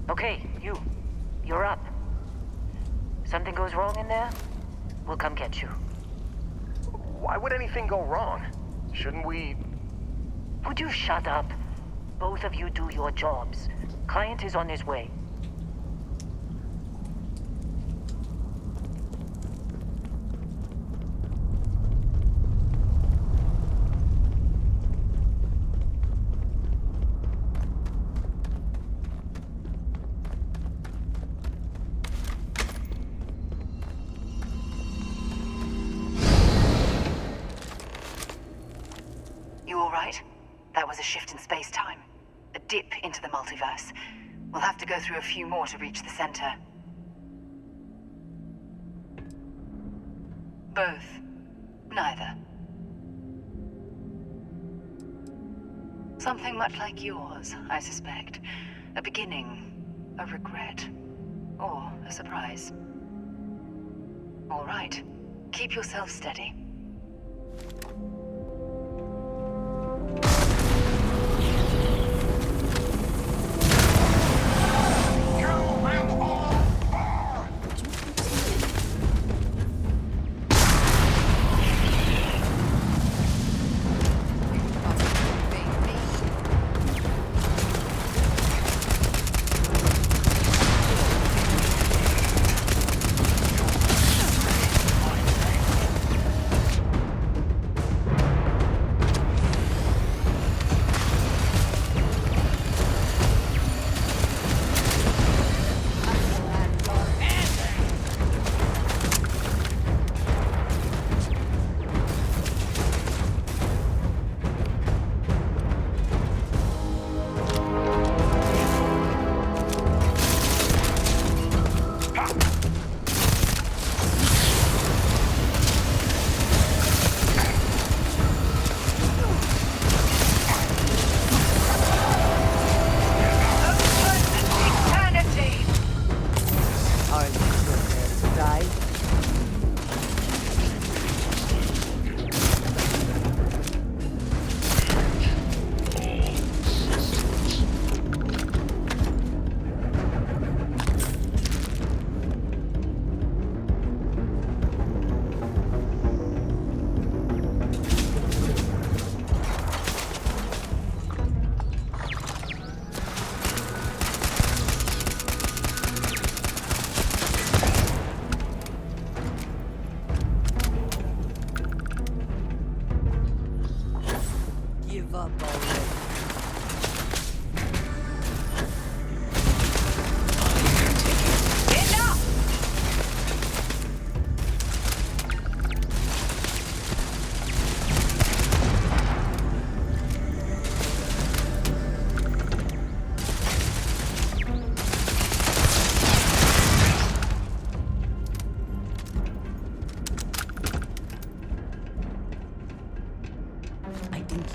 Okay, you're up. Something goes wrong in there, we'll come get you. Why would anything go wrong? Shouldn't we... Would you shut up? Both of you do your jobs. Client is on his way. You all right? That was a shift in space-time. A dip into the multiverse. We'll have to go through a few more to reach the center. Both. Neither. Something much like yours, I suspect. A beginning, a regret, or a surprise. All right. Keep yourself steady.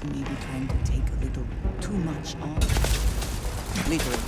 You may be trying to take a little too much on. Literally.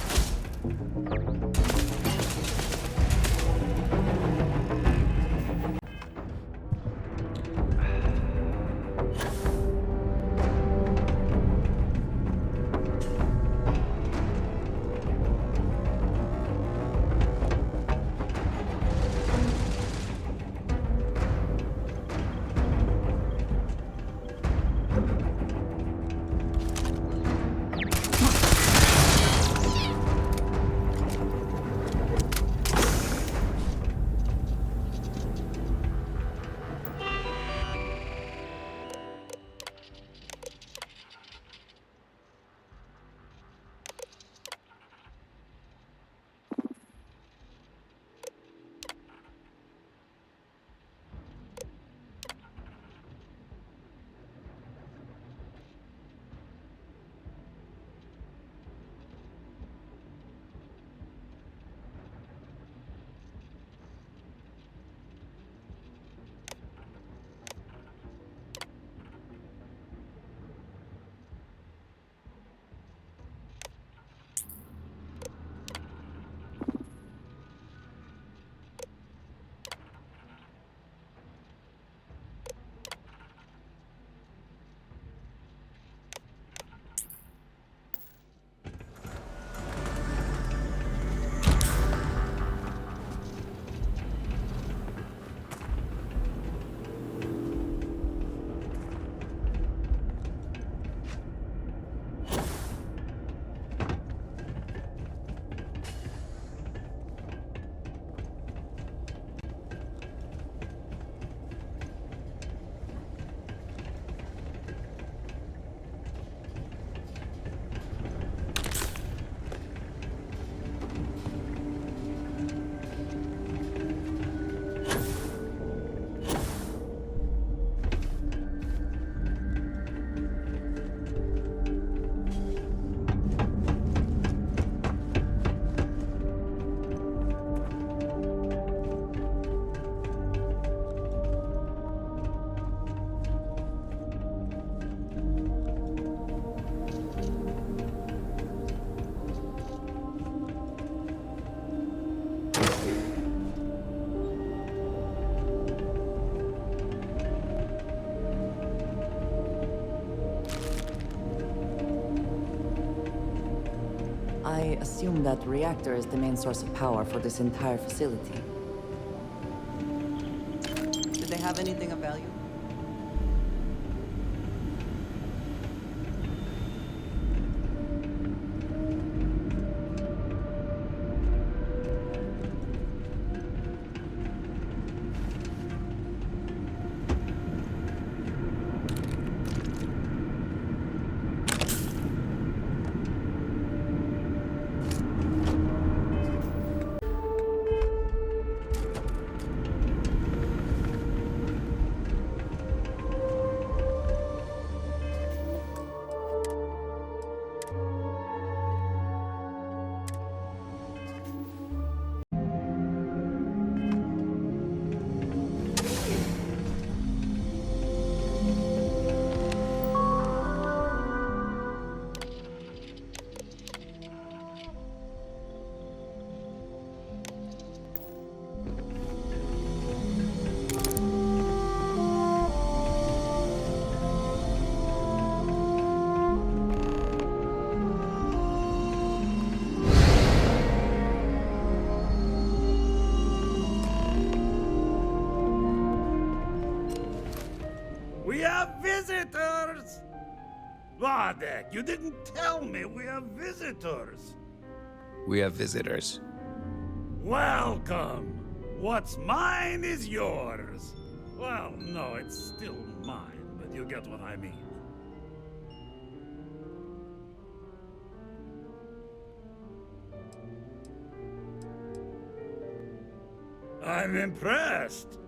I assume that reactor is the main source of power for this entire facility. Do they have anything of value? We have visitors! Vadek, you didn't tell me we have visitors. We have visitors. Welcome. What's mine is yours. Well, no, it's still mine, but you get what I mean. I'm impressed.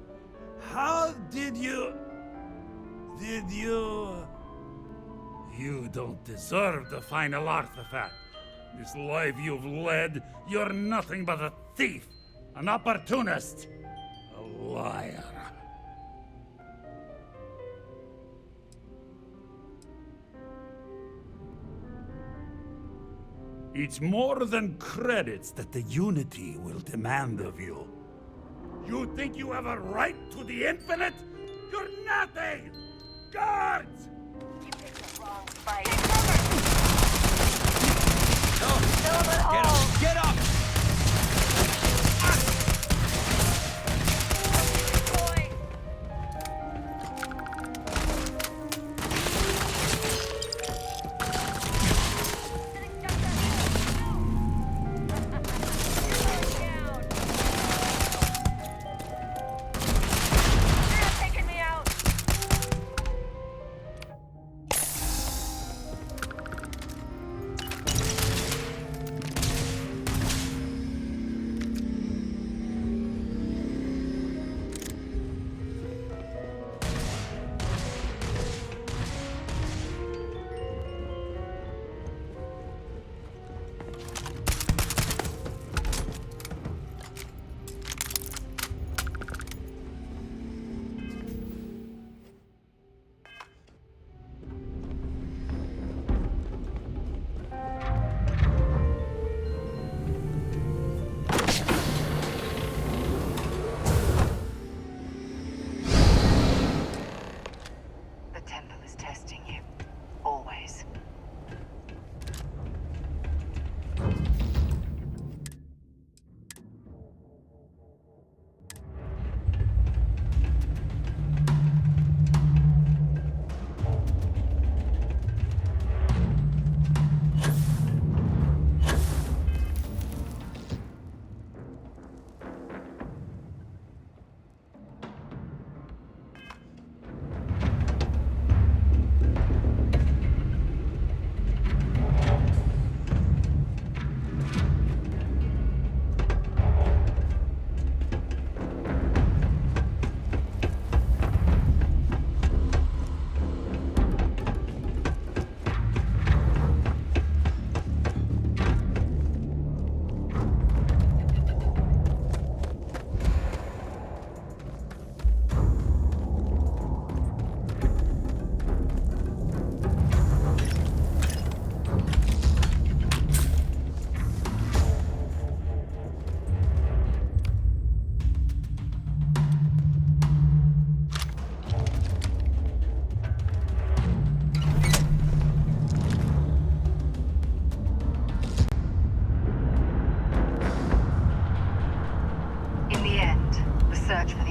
How did you... You don't deserve the final artifact. This life you've led, you're nothing but a thief, an opportunist, a liar. It's more than credits that the Unity will demand of you. You think you have a right to the infinite? You're nothing! Guards! You picked the wrong fight. Get up!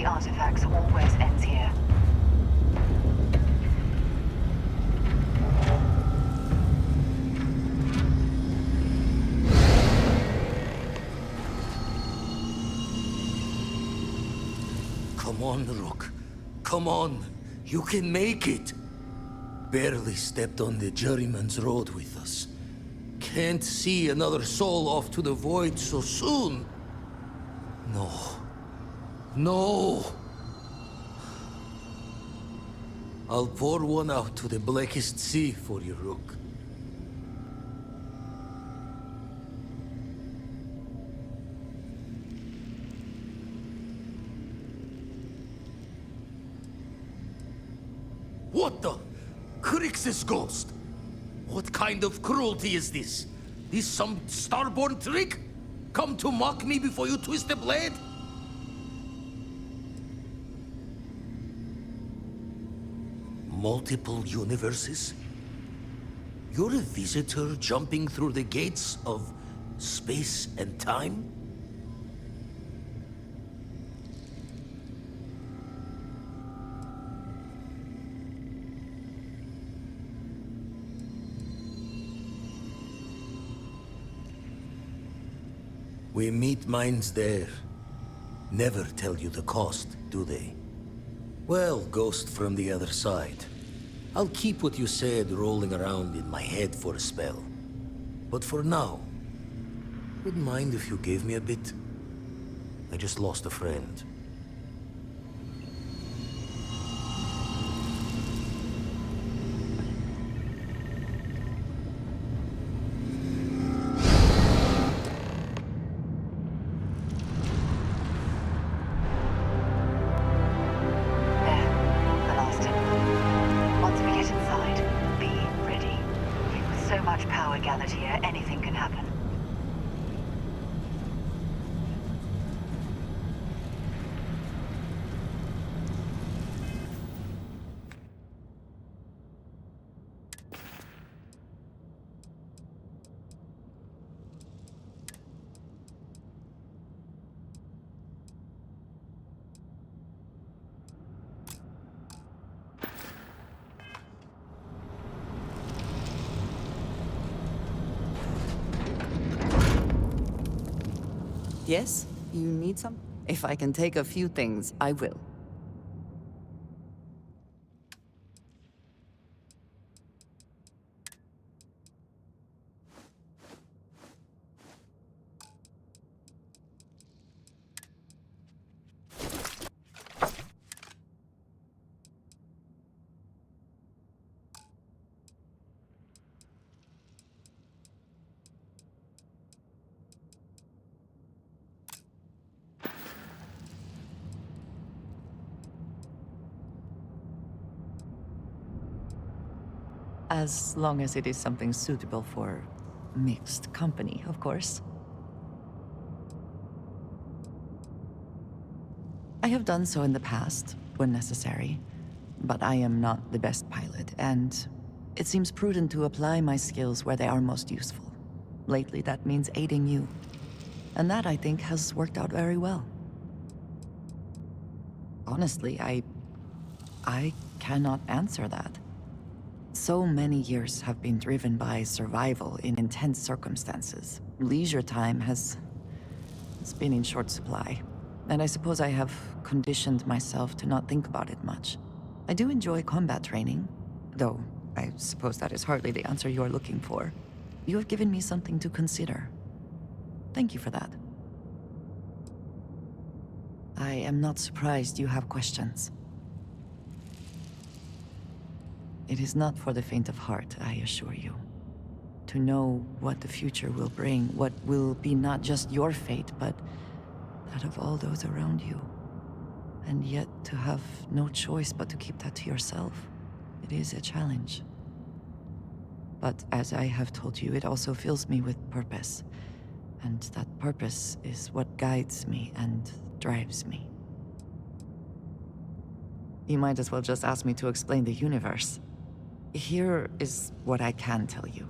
the artifacts always ends here. Come on, Rook. Come on. You can make it. Barely stepped on the juryman's road with us. Can't see another soul off to the void so soon. No. No. I'll pour one out to the blackest sea for you, Rook. What the? Crix's ghost? What kind of cruelty is this? This some starborn trick? Come to mock me before you twist the blade? Multiple universes? You're a visitor jumping through the gates of space and time? We meet minds there. Never tell you the cost, do they? Well, ghost from the other side. I'll keep what you said rolling around in my head for a spell. But for now, wouldn't mind if you gave me a bit. I just lost a friend. Yes? You need some? If I can take a few things, I will. As long as it is something suitable for mixed company, of course. I have done so in the past, when necessary, but I am not the best pilot, and it seems prudent to apply my skills where they are most useful. Lately, that means aiding you. And that, I think, has worked out very well. Honestly, I cannot answer that. So many years have been driven by survival in intense circumstances. Leisure time has been in short supply. And I suppose I have conditioned myself to not think about it much. I do enjoy combat training, though I suppose that is hardly the answer you are looking for. You have given me something to consider. Thank you for that. I am not surprised you have questions. It is not for the faint of heart, I assure you. To know what the future will bring, what will be not just your fate, but that of all those around you. And yet to have no choice but to keep that to yourself. It is a challenge. But as I have told you, it also fills me with purpose. And that purpose is what guides me and drives me. You might as well just ask me to explain the universe. Here is what I can tell you.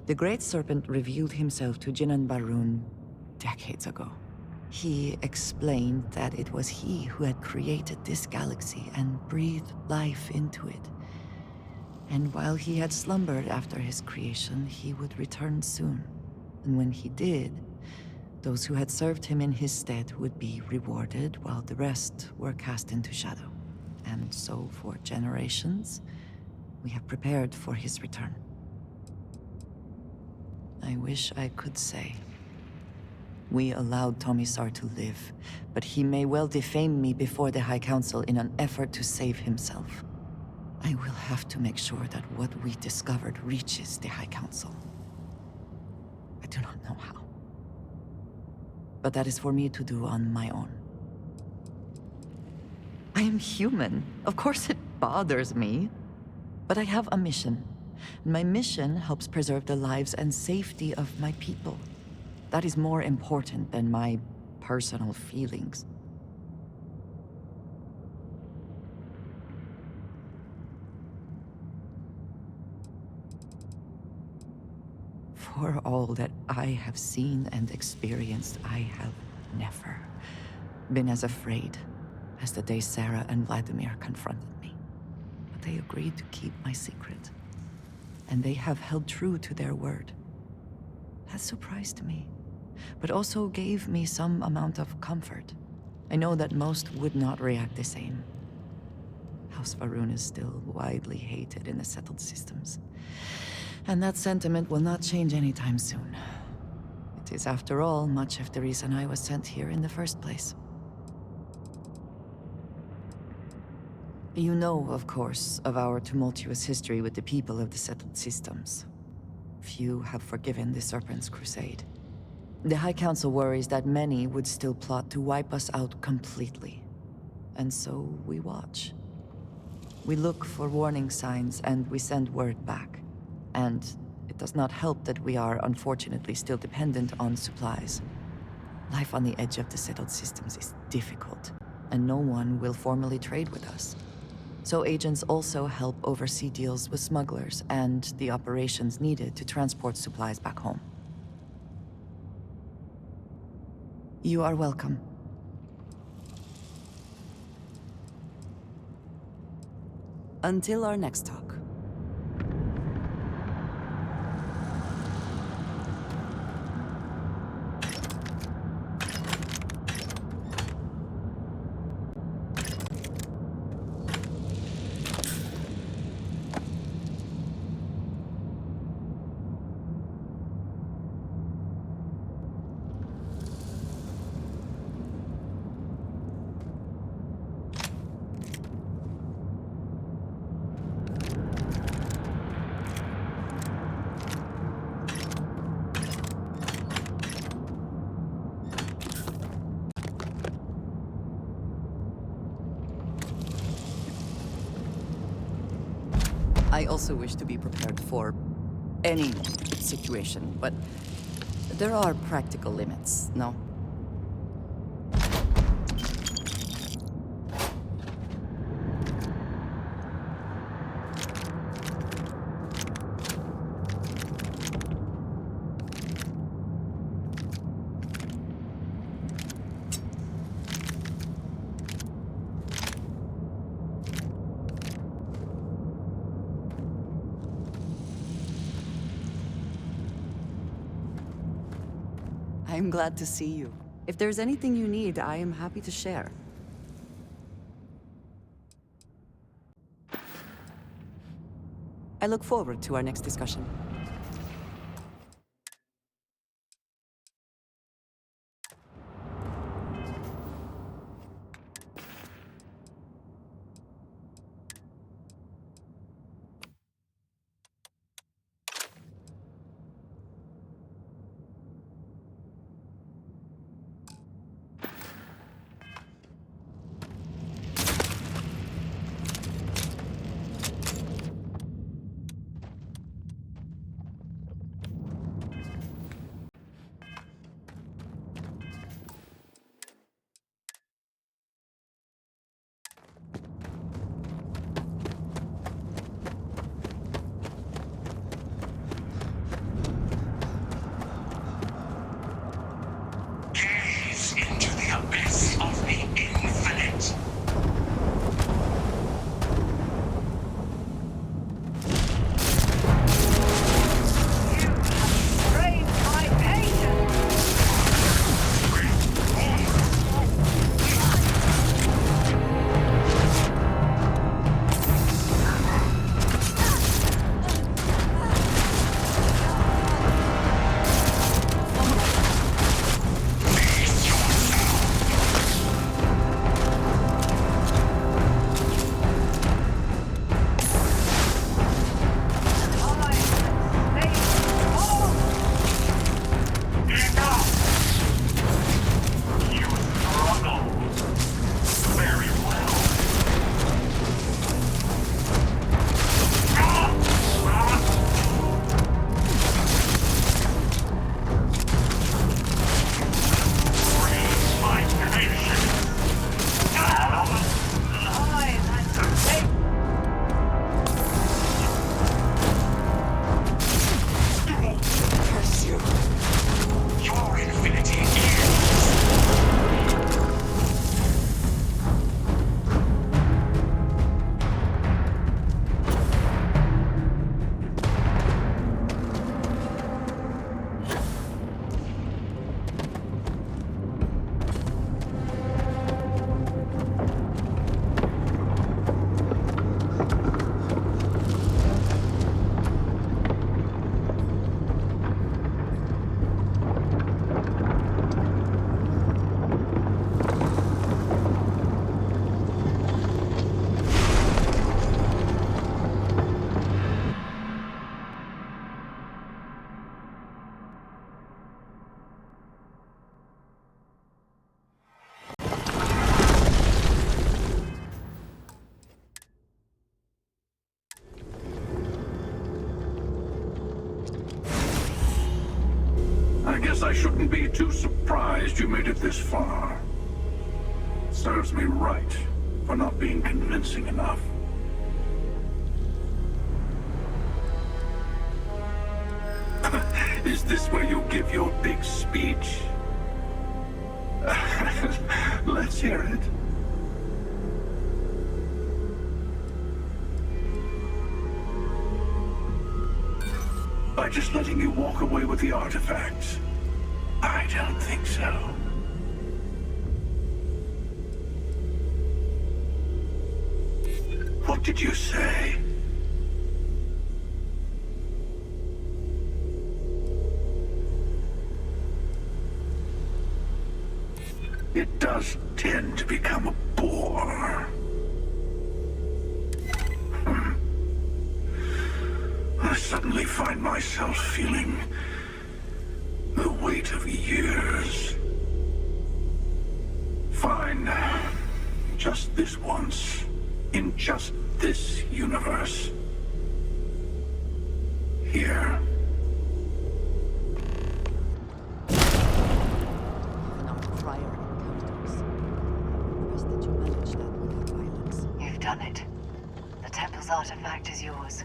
The Great Serpent revealed himself to Jinan Barun decades ago. He explained that it was he who had created this galaxy and breathed life into it. And while he had slumbered after his creation, he would return soon. And when he did, those who had served him in his stead would be rewarded, while the rest were cast into shadow. And so, for generations, we have prepared for his return. I wish I could say. We allowed Tomisar to live, but he may well defame me before the High Council in an effort to save himself. I will have to make sure that what we discovered reaches the High Council. I do not know how. But that is for me to do on my own. I am human. Of course it bothers me. But I have a mission. And my mission helps preserve the lives and safety of my people. That is more important than my personal feelings. For all that I have seen and experienced, I have never been as afraid as the day Sarah and Vladimir confronted me. But they agreed to keep my secret. And they have held true to their word. That surprised me, but also gave me some amount of comfort. I know that most would not react the same. House Varun is still widely hated in the settled systems. And that sentiment will not change anytime soon. It is, after all, much of the reason I was sent here in the first place. You know, of course, of our tumultuous history with the people of the settled systems. Few have forgiven the Serpent's crusade. The High Council worries that many would still plot to wipe us out completely. And so we watch. We look for warning signs and we send word back. And it does not help that we are unfortunately still dependent on supplies. Life on the edge of the settled systems is difficult, and no one will formally trade with us. So agents also help oversee deals with smugglers and the operations needed to transport supplies back home. You are welcome. Until our next talk. I also wish to be prepared for any situation, but there are practical limits, no? I'm glad to see you. If there's anything you need, I am happy to share. I look forward to our next discussion. I guess I shouldn't be too surprised you made it this far. Serves me right for not being convincing enough. Is this where you give your big speech? Let's hear it. By just letting you walk away with the artifacts? I don't think so. What did you say? It does tend to become a bore. I suddenly find myself feeling the weight of years. Fine. Just this once. In just this universe. Here. Even our prior encounters. Impressed that you managed that without violence. You've done it. The temple's artifact is yours.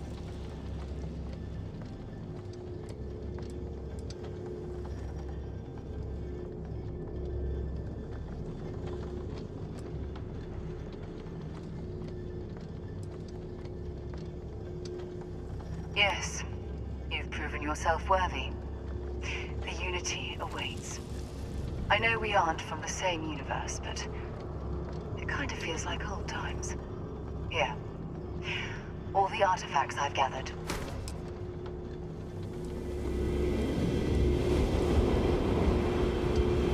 Yes, you've proven yourself worthy. The Unity awaits. I know we aren't from the same universe, but it kind of feels like old times. Here. All the artifacts I've gathered.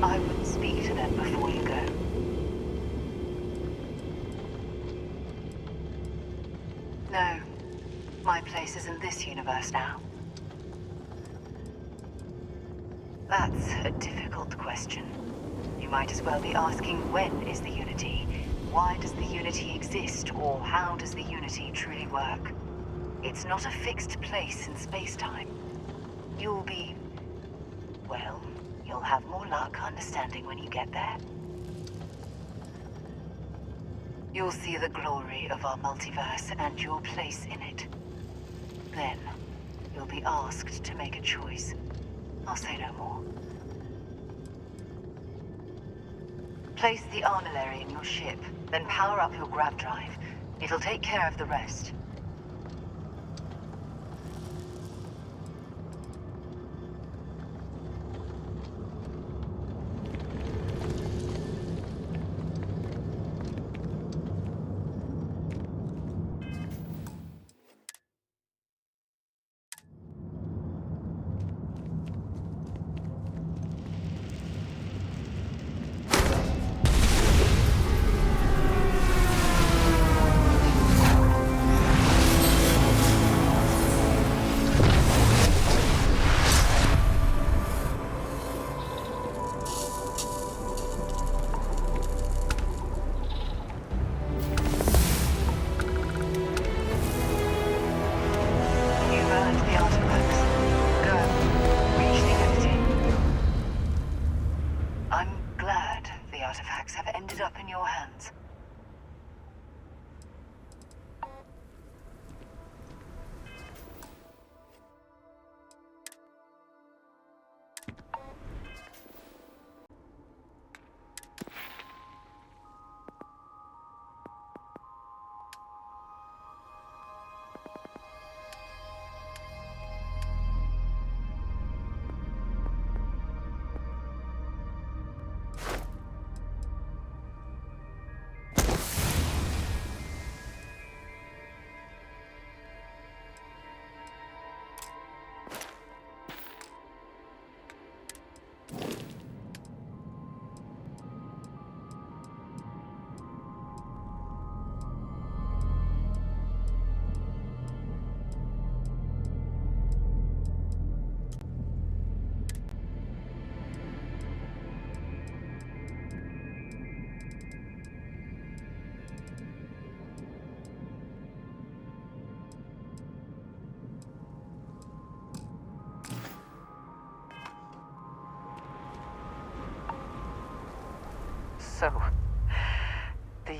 I would speak to them before you go. No. My place is in this universe now. That's a difficult question. You might as well be asking when is the Unity? Why does the Unity exist? Or how does the Unity truly work? It's not a fixed place in space-time. You'll be... well, you'll have more luck understanding when you get there. You'll see the glory of our multiverse and your place in it. Then, you'll be asked to make a choice. I'll say no more. Place the armillary in your ship, then power up your grav drive. It'll take care of the rest.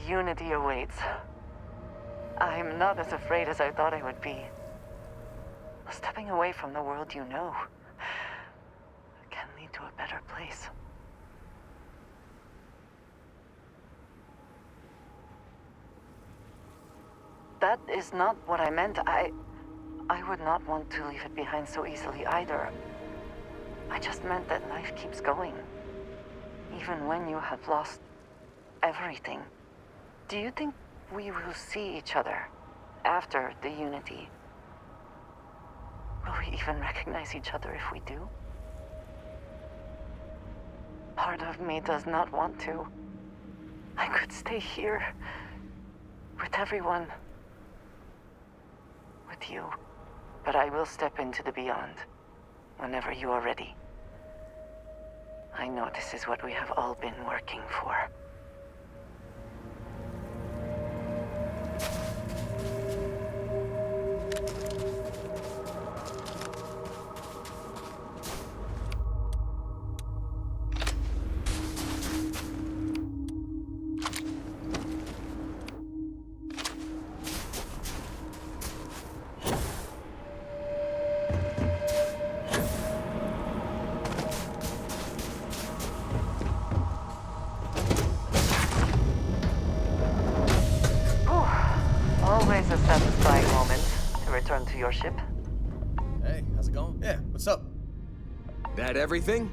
Unity awaits. I'm not as afraid as I thought I would be. Stepping away from the world you know can lead to a better place. That is not what I meant. I would not want to leave it behind so easily either. I just meant that life keeps going, even when you have lost everything. Do you think we will see each other after the Unity? Will we even recognize each other if we do? Part of me does not want to. I could stay here with everyone, with you. But I will step into the beyond whenever you are ready. I know this is what we have all been working for. Always a satisfying moment to return to your ship. Hey, how's it going? Yeah, what's up? That everything?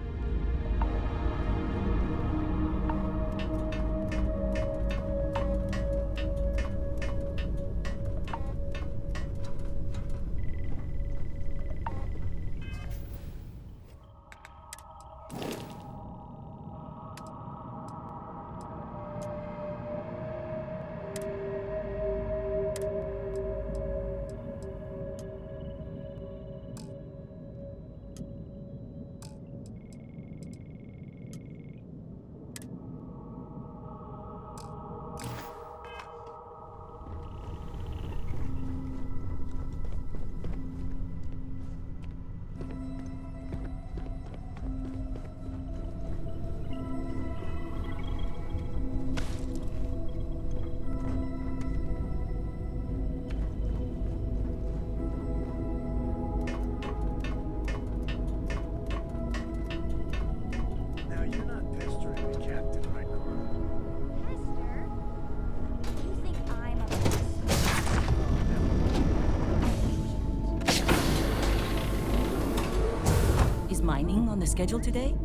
Mining on the schedule today?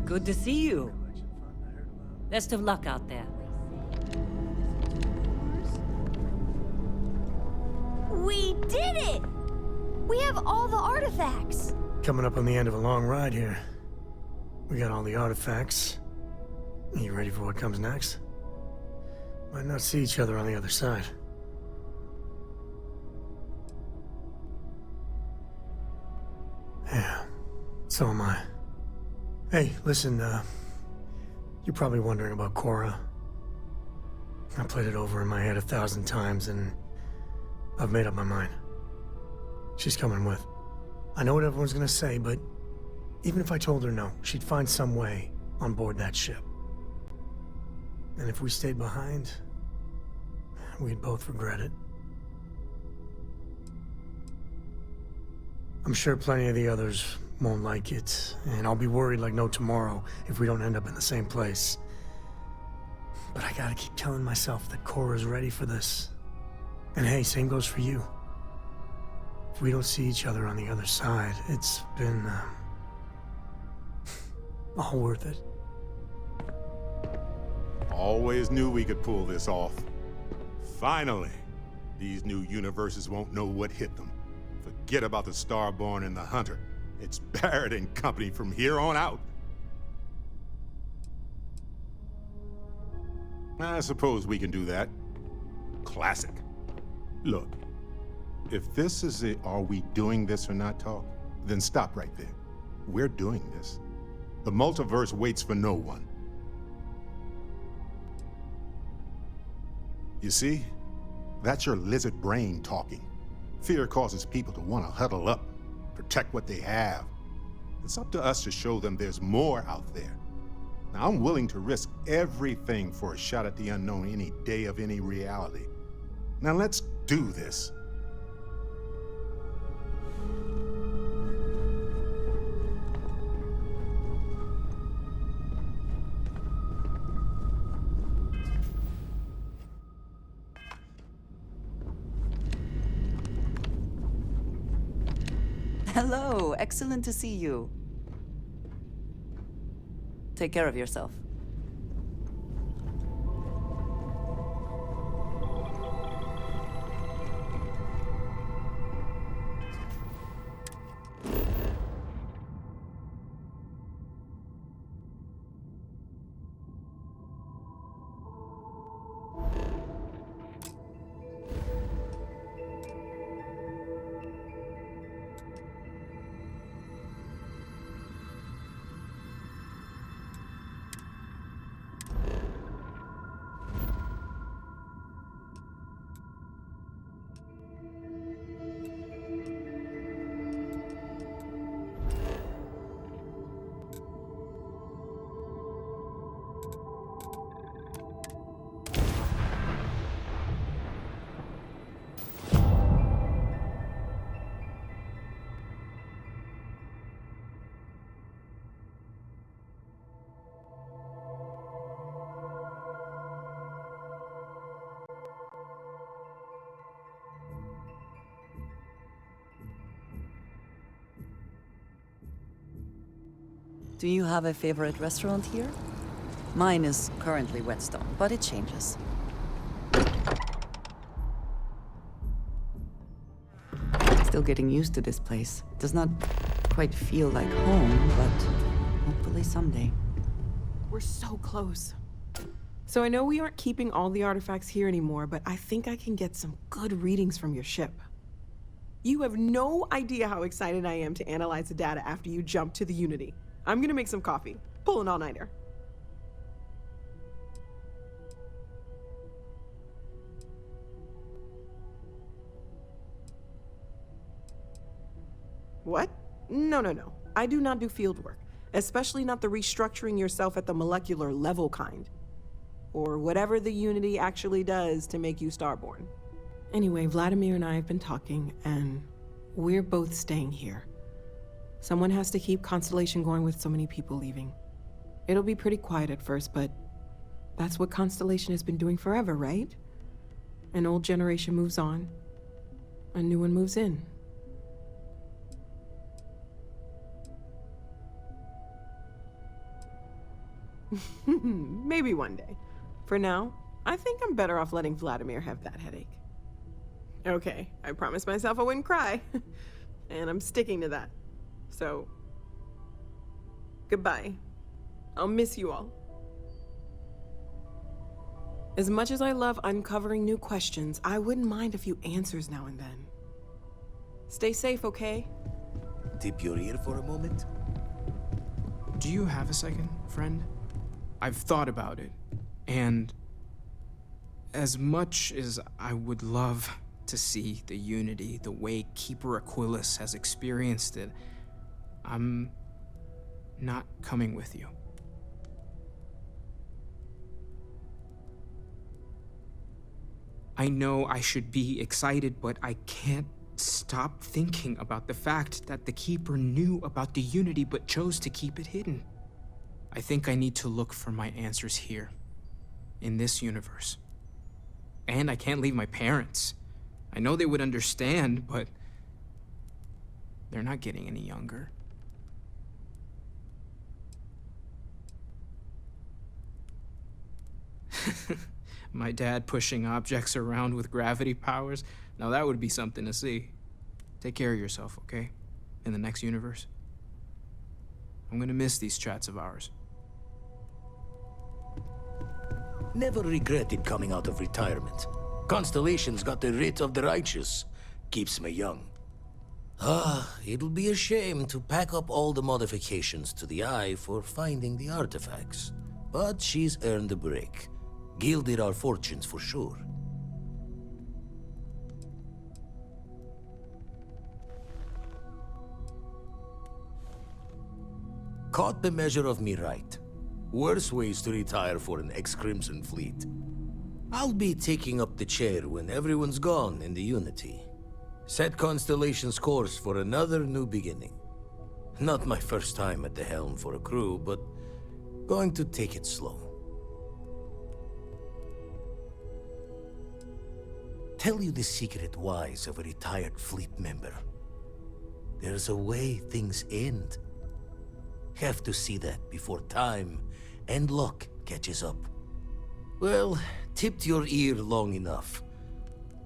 Good to see you. Best of luck out there. We did it! We have all the artifacts! Coming up on the end of a long ride here. We got all the artifacts. You ready for what comes next? Might not see each other on the other side. Yeah. So am I. Hey, listen, you're probably wondering about Cora. I played it over in my head 1,000 times, and I've made up my mind. She's coming with. I know what everyone's gonna say, but even if I told her no, she'd find some way on board that ship. And if we stayed behind, we'd both regret it. I'm sure plenty of the others won't like it, and I'll be worried like no tomorrow if we don't end up in the same place. But I gotta keep telling myself that Cora's ready for this. And hey, same goes for you. If we don't see each other on the other side, it's been, all worth it. Always knew we could pull this off. Finally, these new universes won't know what hit them. Forget about the Starborn and the Hunter. It's Barrett and company from here on out. I suppose we can do that. Classic. Look, if this is a "are we doing this or not" talk, then stop right there. We're doing this. The multiverse waits for no one. You see? That's your lizard brain talking. Fear causes people to want to huddle up, protect what they have. It's up to us to show them there's more out there. Now, I'm willing to risk everything for a shot at the unknown any day of any reality. Now let's do this. Hello, excellent to see you. Take care of yourself. Do you have a favorite restaurant here? Mine is currently Whetstone, but it changes. Still getting used to this place. Does not quite feel like home, but hopefully someday. We're so close. So I know we aren't keeping all the artifacts here anymore, but I think I can get some good readings from your ship. You have no idea how excited I am to analyze the data after you jump to the Unity. I'm gonna make some coffee. Pull an all-nighter. What? No. I do not do field work, especially not the restructuring yourself at the molecular level kind. Or whatever the Unity actually does to make you starborn. Anyway, Vladimir and I have been talking, and we're both staying here. Someone has to keep Constellation going with so many people leaving. It'll be pretty quiet at first, but that's what Constellation has been doing forever, right? An old generation moves on, a new one moves in. Maybe one day. For now, I think I'm better off letting Vladimir have that headache. Okay, I promised myself I wouldn't cry. And I'm sticking to that. So, goodbye. I'll miss you all. As much as I love uncovering new questions, I wouldn't mind a few answers now and then. Stay safe, okay? Dip your ear for a moment? Do you have a second, friend? I've thought about it, and as much as I would love to see the Unity the way Keeper Aquilus has experienced it, I'm not coming with you. I know I should be excited, but I can't stop thinking about the fact that the Keeper knew about the Unity but chose to keep it hidden. I think I need to look for my answers here, in this universe. And I can't leave my parents. I know they would understand, but they're not getting any younger. My dad pushing objects around with gravity powers? Now that would be something to see. Take care of yourself, okay? In the next universe. I'm gonna miss these chats of ours. Never regretted coming out of retirement. Constellation's got the writ of the righteous. Keeps me young. It'll be a shame to pack up all the modifications to the Eye for finding the artifacts. But she's earned a break. Gilded our fortunes for sure. Caught the measure of me right. Worse ways to retire for an ex-Crimson fleet. I'll be taking up the chair when everyone's gone in the Unity. Set Constellation's course for another new beginning. Not my first time at the helm for a crew, but going to take it slow. Tell you the secret whys of a retired fleet member. There's a way things end. Have to see that before time and luck catches up. Well, tipped your ear long enough.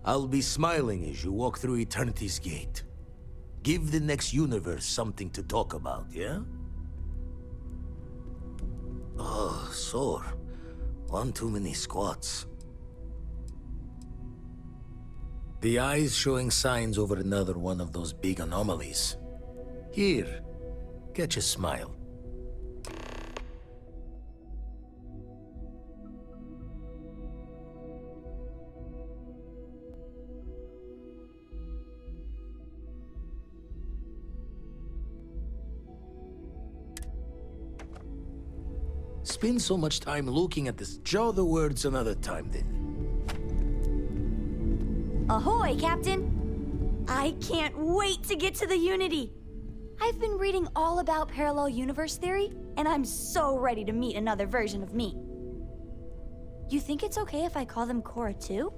I'll be smiling as you walk through Eternity's gate. Give the next universe something to talk about, yeah? Oh, sore. One too many squats. The eye's showing signs over another one of those big anomalies. Here, catch a smile. Spend so much time looking at this. Jaw the words another time, then. Ahoy, Captain! I can't wait to get to the Unity! I've been reading all about parallel universe theory, and I'm so ready to meet another version of me. You think it's okay if I call them Cora too?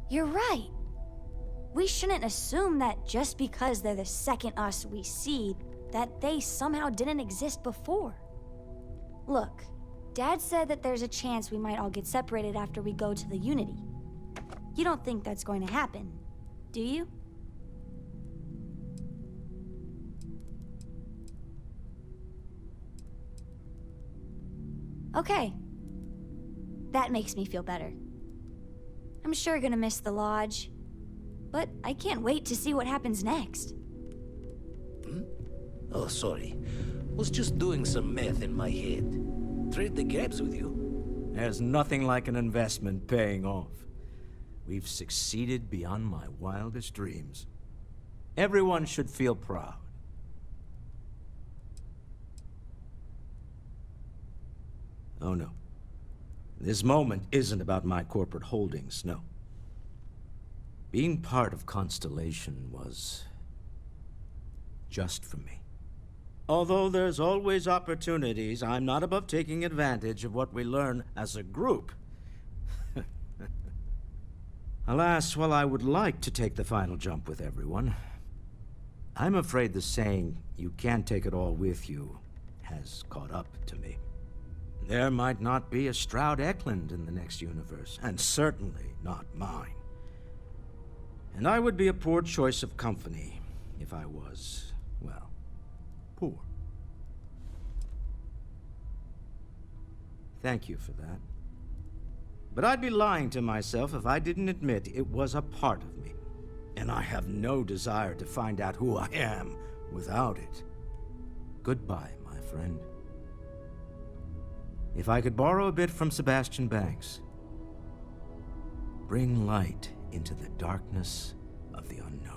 You're right. We shouldn't assume that just because they're the second us we see, that they somehow didn't exist before. Look, Dad said that there's a chance we might all get separated after we go to the Unity. You don't think that's going to happen, do you? Okay. That makes me feel better. I'm sure gonna miss the lodge, but I can't wait to see what happens next. Oh, sorry. Was just doing some math in my head. Trade the gaps with you. There's nothing like an investment paying off. We've succeeded beyond my wildest dreams. Everyone should feel proud. Oh no. This moment isn't about my corporate holdings, no. Being part of Constellation was just for me. Although there's always opportunities, I'm not above taking advantage of what we learn as a group. Alas, while I would like to take the final jump with everyone, I'm afraid the saying, "you can't take it all with you," has caught up to me. There might not be a Stroud Eklund in the next universe, and certainly not mine. And I would be a poor choice of company if I was, well, poor. Thank you for that. But I'd be lying to myself if I didn't admit it was a part of me. And I have no desire to find out who I am without it. Goodbye, my friend. If I could borrow a bit from Sebastian Banks, bring light into the darkness of the unknown.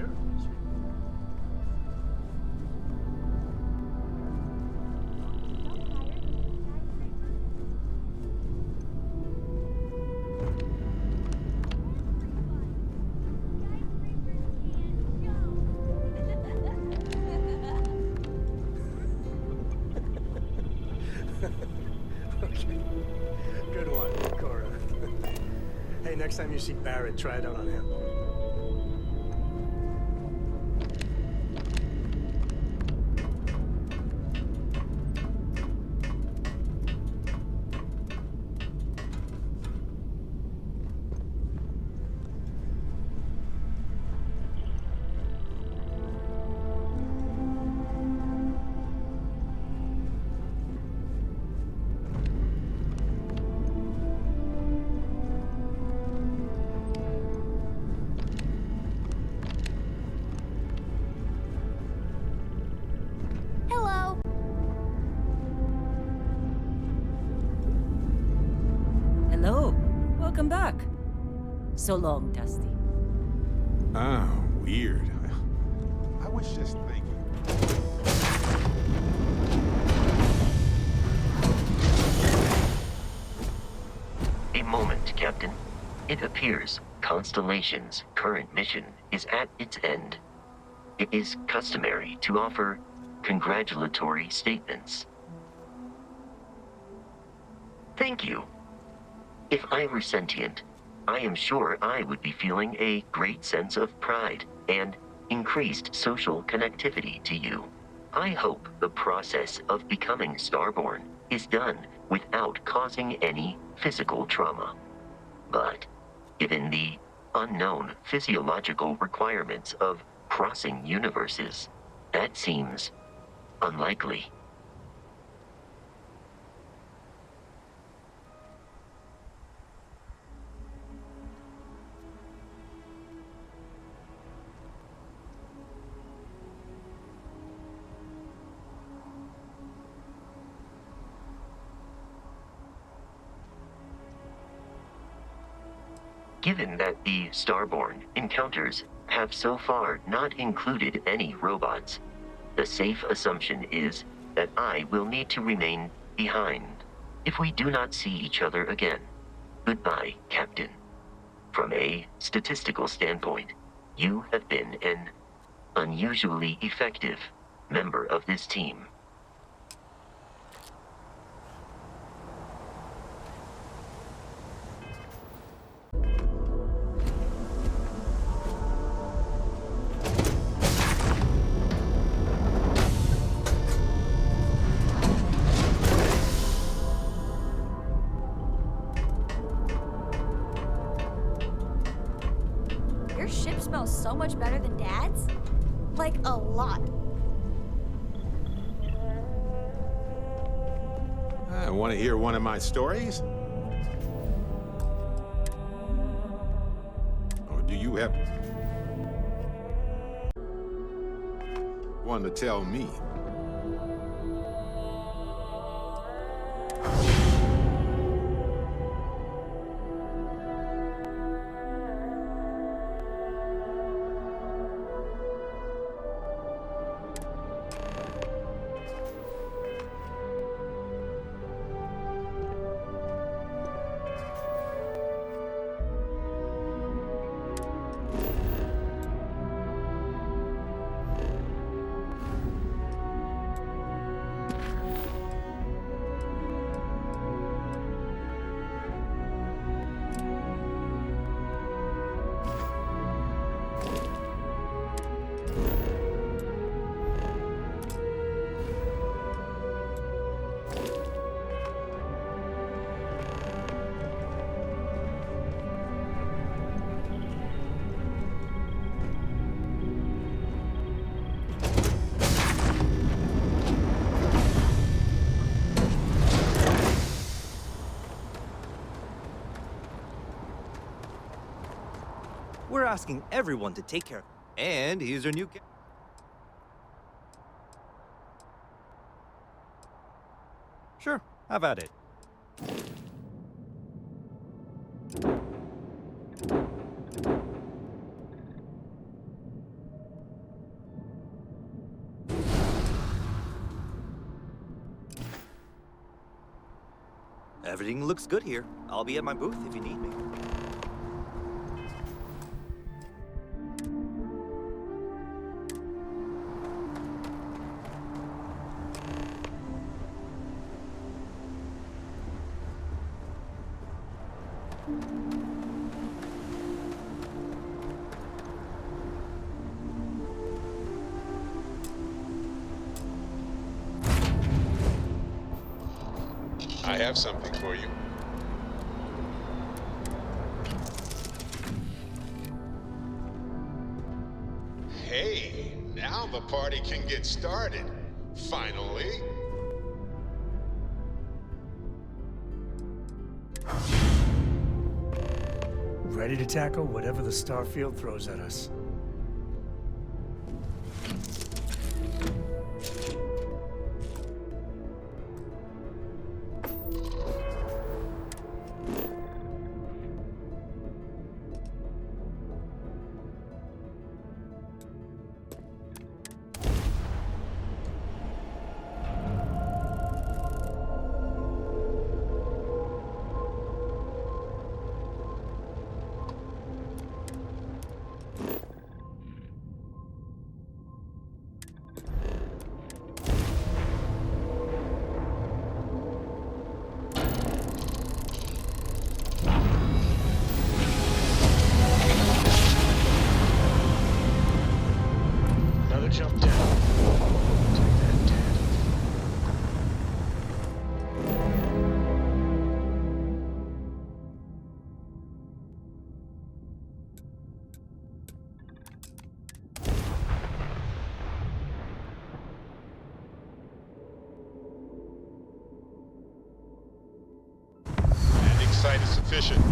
Sure. Okay. Good one, Cora. Hey, next time you see Barrett, try it out on him. Hello. Hello. Welcome back. So long, Dusty. Ah, weird. I was just thinking. A moment, Captain. It appears Constellation's current mission is at its end. It is customary to offer congratulatory statements. Thank you. If I were sentient, I am sure I would be feeling a great sense of pride and increased social connectivity to you. I hope the process of becoming Starborn is done without causing any physical trauma. But given the unknown physiological requirements of crossing universes, that seems unlikely. Given that the Starborn encounters have so far not included any robots, the safe assumption is that I will need to remain behind. If we do not see each other again, goodbye, Captain. From a statistical standpoint, you have been an unusually effective member of this team. Your ship smells so much better than Dad's? Like, a lot. I want to hear one of my stories? Or do you have one to tell me? We're asking everyone to take care. And here's our new Sure, have at it. Everything looks good here. I'll be at my booth if you need me. I have something for you. Hey, now the party can get started. Finally. Ready to tackle whatever the Starfield throws at us. Jump down. Take that, Dad. Landing site is sufficient.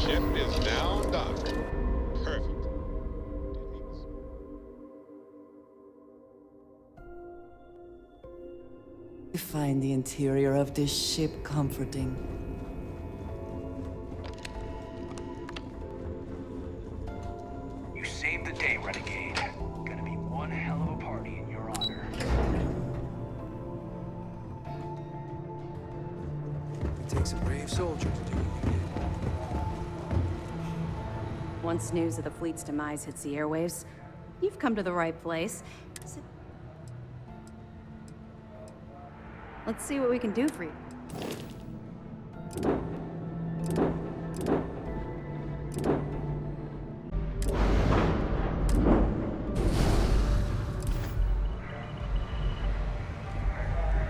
Ship is now docked. Perfect. I find the interior of this ship comforting. You saved the day, Renegade. Gonna be one hell of a party in your honor. It takes a brave soldier to do what you did. Once news of the fleet's demise hits the airwaves, you've come to the right place. Let's see what we can do for you.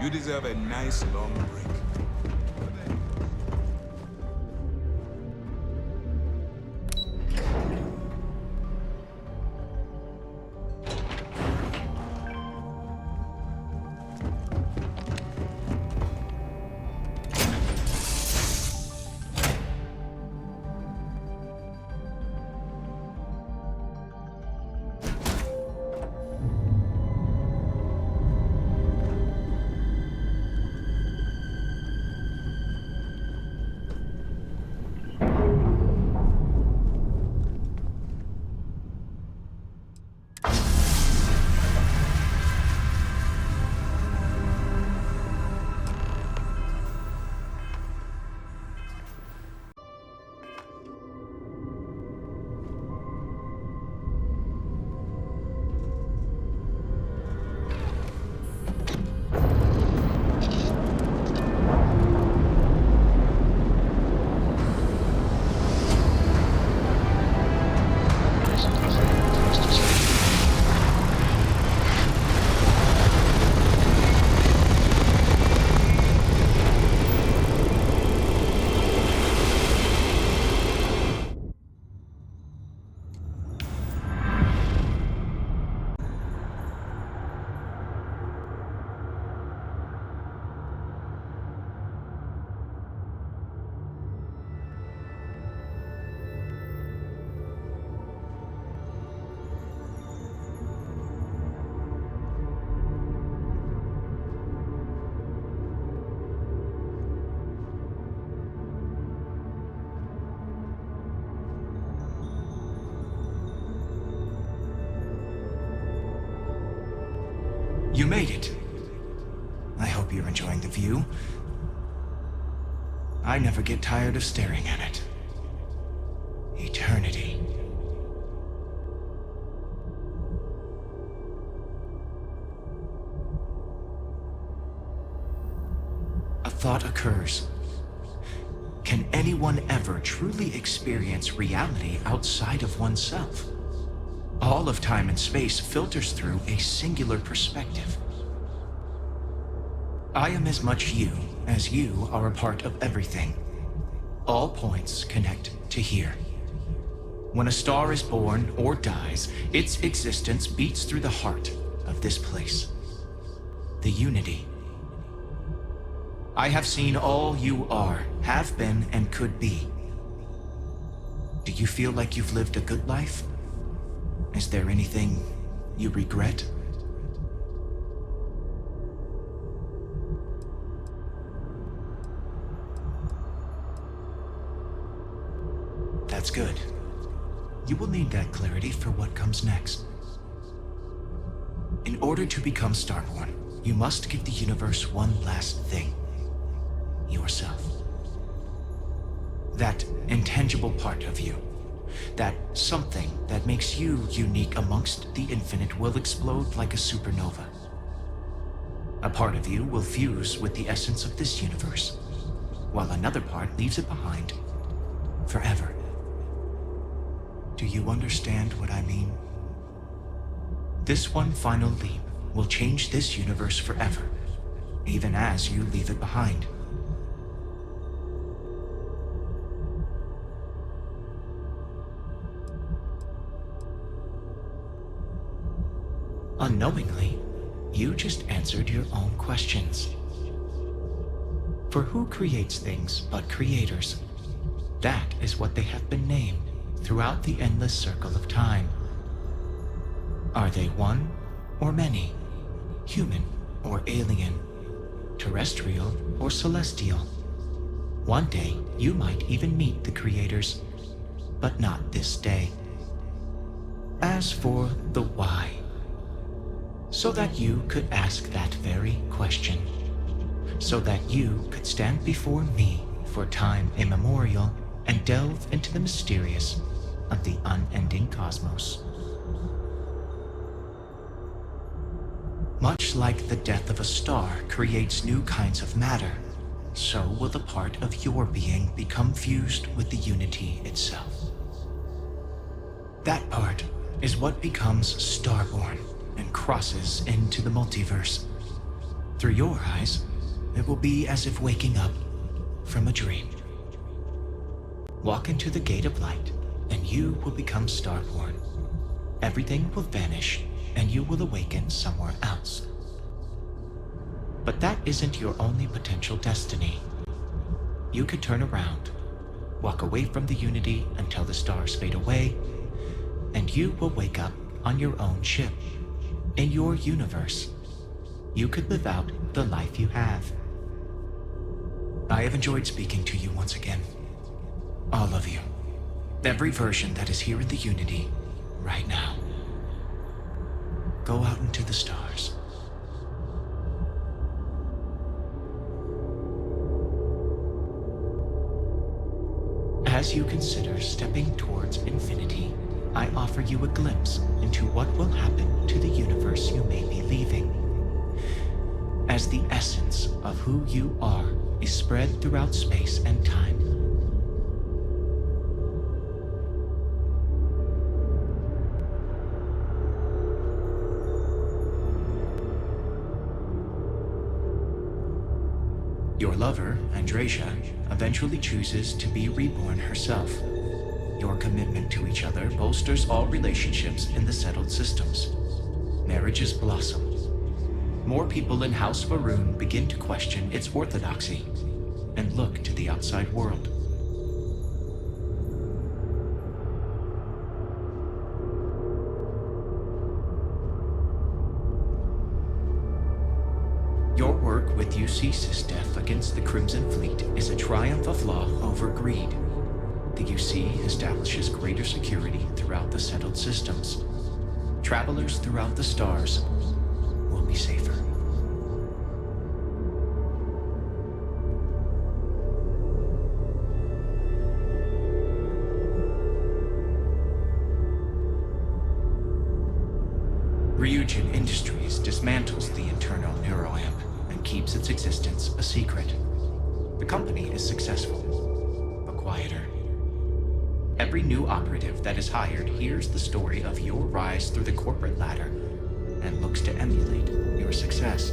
You deserve a nice long break. You made it. I hope you're enjoying the view. I never get tired of staring at it. Eternity. A thought occurs. Can anyone ever truly experience reality outside of oneself? All of time and space filters through a singular perspective. I am as much you as you are a part of everything. All points connect to here. When a star is born or dies, its existence beats through the heart of this place. The Unity. I have seen all you are, have been, and could be. Do you feel like you've lived a good life? Is there anything you regret? That's good. You will need that clarity for what comes next. In order to become Starborn, you must give the universe one last thing. Yourself. That intangible part of you. That something that makes you unique amongst the infinite will explode like a supernova. A part of you will fuse with the essence of this universe, while another part leaves it behind forever. Do you understand what I mean? This one final leap will change this universe forever, even as you leave it behind. Unknowingly, you just answered your own questions. For who creates things but creators? That is what they have been named throughout the endless circle of time. Are they one or many? Human or alien? Terrestrial or celestial? One day, you might even meet the creators, but not this day. As for the why, so that you could ask that very question, so that you could stand before me for time immemorial and delve into the mysterious of the unending cosmos. Much like the death of a star creates new kinds of matter, so will the part of your being become fused with the Unity itself. That part is what becomes Starborn and crosses into the multiverse. Through your eyes, it will be as if waking up from a dream. Walk into the gate of light, and you will become Starborn. Everything will vanish, and you will awaken somewhere else. But that isn't your only potential destiny. You could turn around, walk away from the Unity until the stars fade away, and you will wake up on your own ship, in your universe. You could live out the life you have. I have enjoyed speaking to you once again. All of you. Every version that is here in the Unity, right now. Go out into the stars. As you consider stepping towards infinity, I offer you a glimpse into what will happen to the universe you may be leaving. As the essence of who you are is spread throughout space and time. Your lover, Andrasia, eventually chooses to be reborn herself. Your commitment to each other bolsters all relationships in the settled systems. Marriages blossom. More people in House Varun begin to question its orthodoxy and look to the outside world. Your work with UC Sysdef against the Crimson Fleet is a triumph of law over greed. The UC establishes greater security throughout the settled systems. Travelers throughout the stars will be safer. Ryujin Industries dismantles the internal neuroamp and keeps its existence a secret. The company is successful, but quieter. Every new operative that is hired hears the story of your rise through the corporate ladder and looks to emulate your success.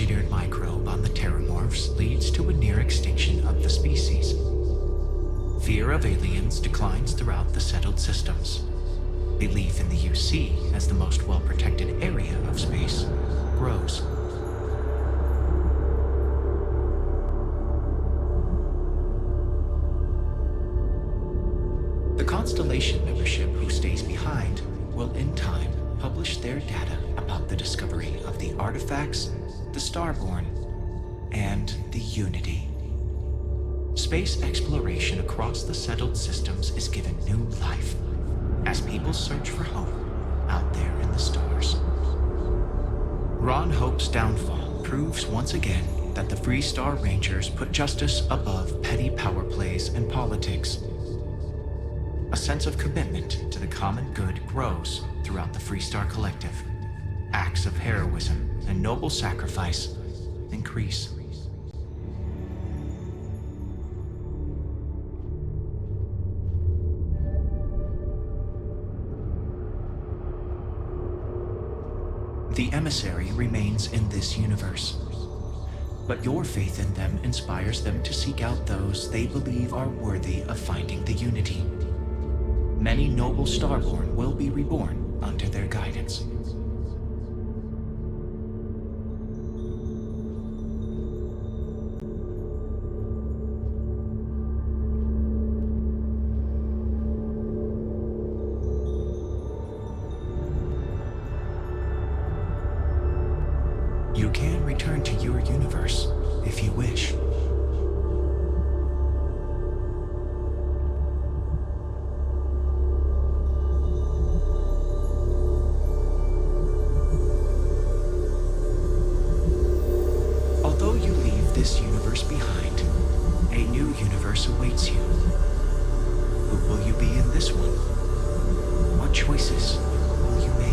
engineered microbe on the Terramorphs leads to a near extinction of the species. Fear of aliens declines throughout the settled systems. Belief in the UC as the most well-protected area of space grows. The Constellation membership who stays behind will in time publish their data about the discovery of the artifacts, the Starborn, and the Unity. Space exploration across the settled systems is given new life as people search for hope out there in the stars. Ron Hope's downfall proves once again that the Freestar Rangers put justice above petty power plays and politics. A sense of commitment to the common good grows throughout the Freestar Collective. Acts of heroism and noble sacrifice increase. The emissary remains in this universe, but your faith in them inspires them to seek out those they believe are worthy of finding the Unity. Many noble Starborn will be reborn under their guidance. You can return to your universe if you wish. Although you leave this universe behind, a new universe awaits you. Who will you be in this one? What choices will you make?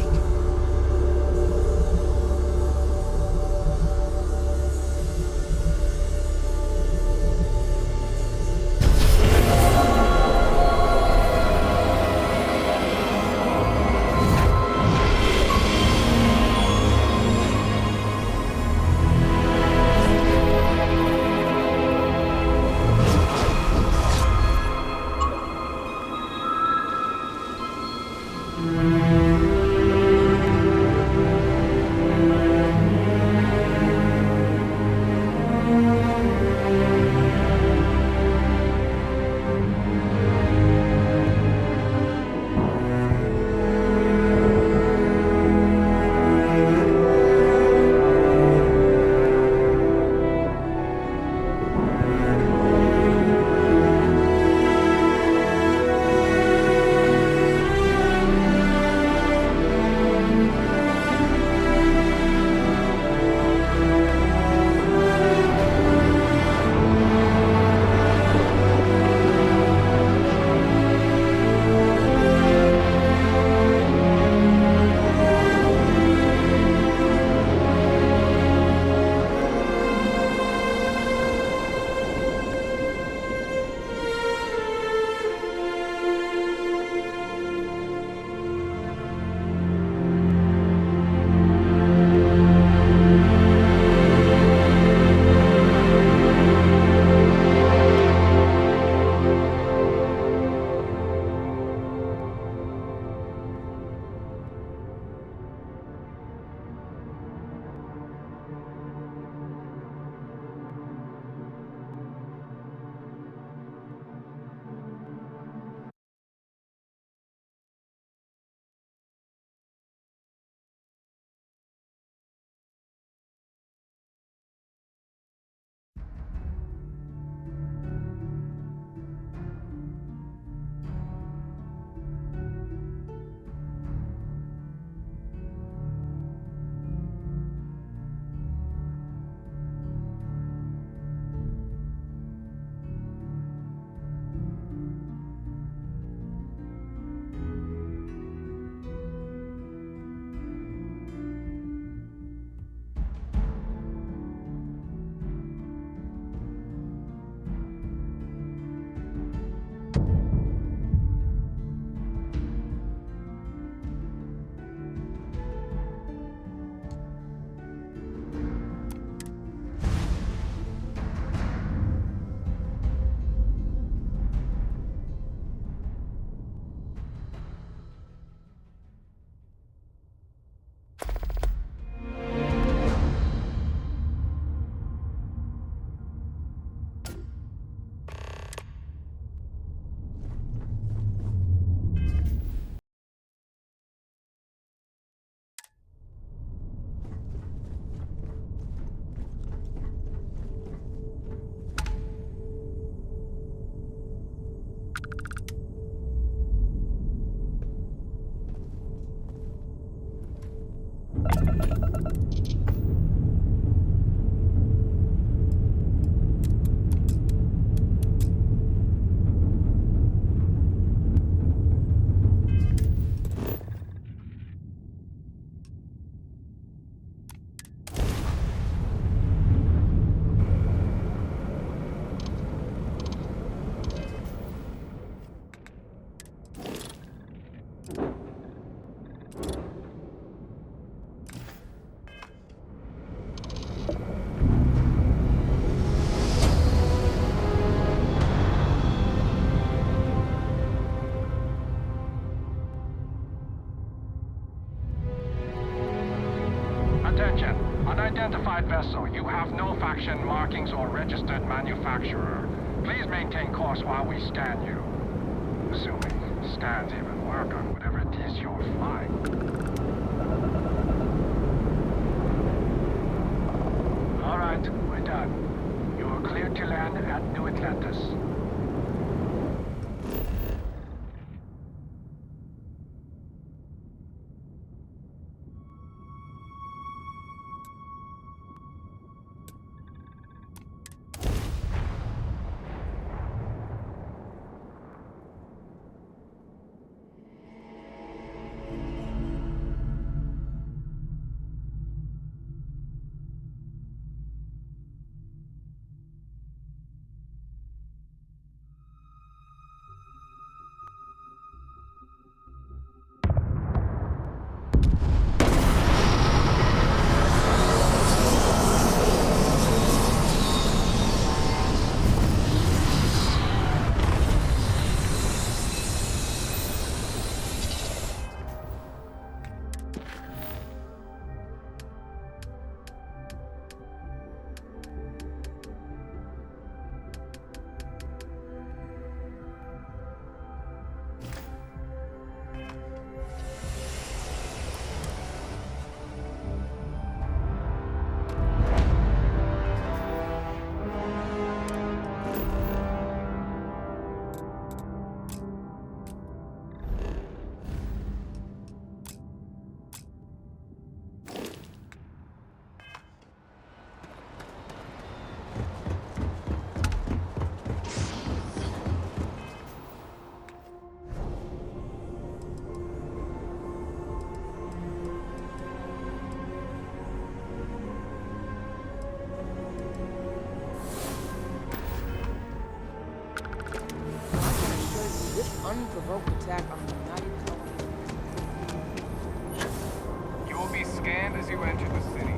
vessel. You have no faction markings or registered manufacturer. Please maintain course while we scan you. Assuming scans even work on whatever it is you're flying. All right, we're done. You are cleared to land at New Atlantis. This unprovoked attack on the United Colonies. You will be scanned as you enter the city.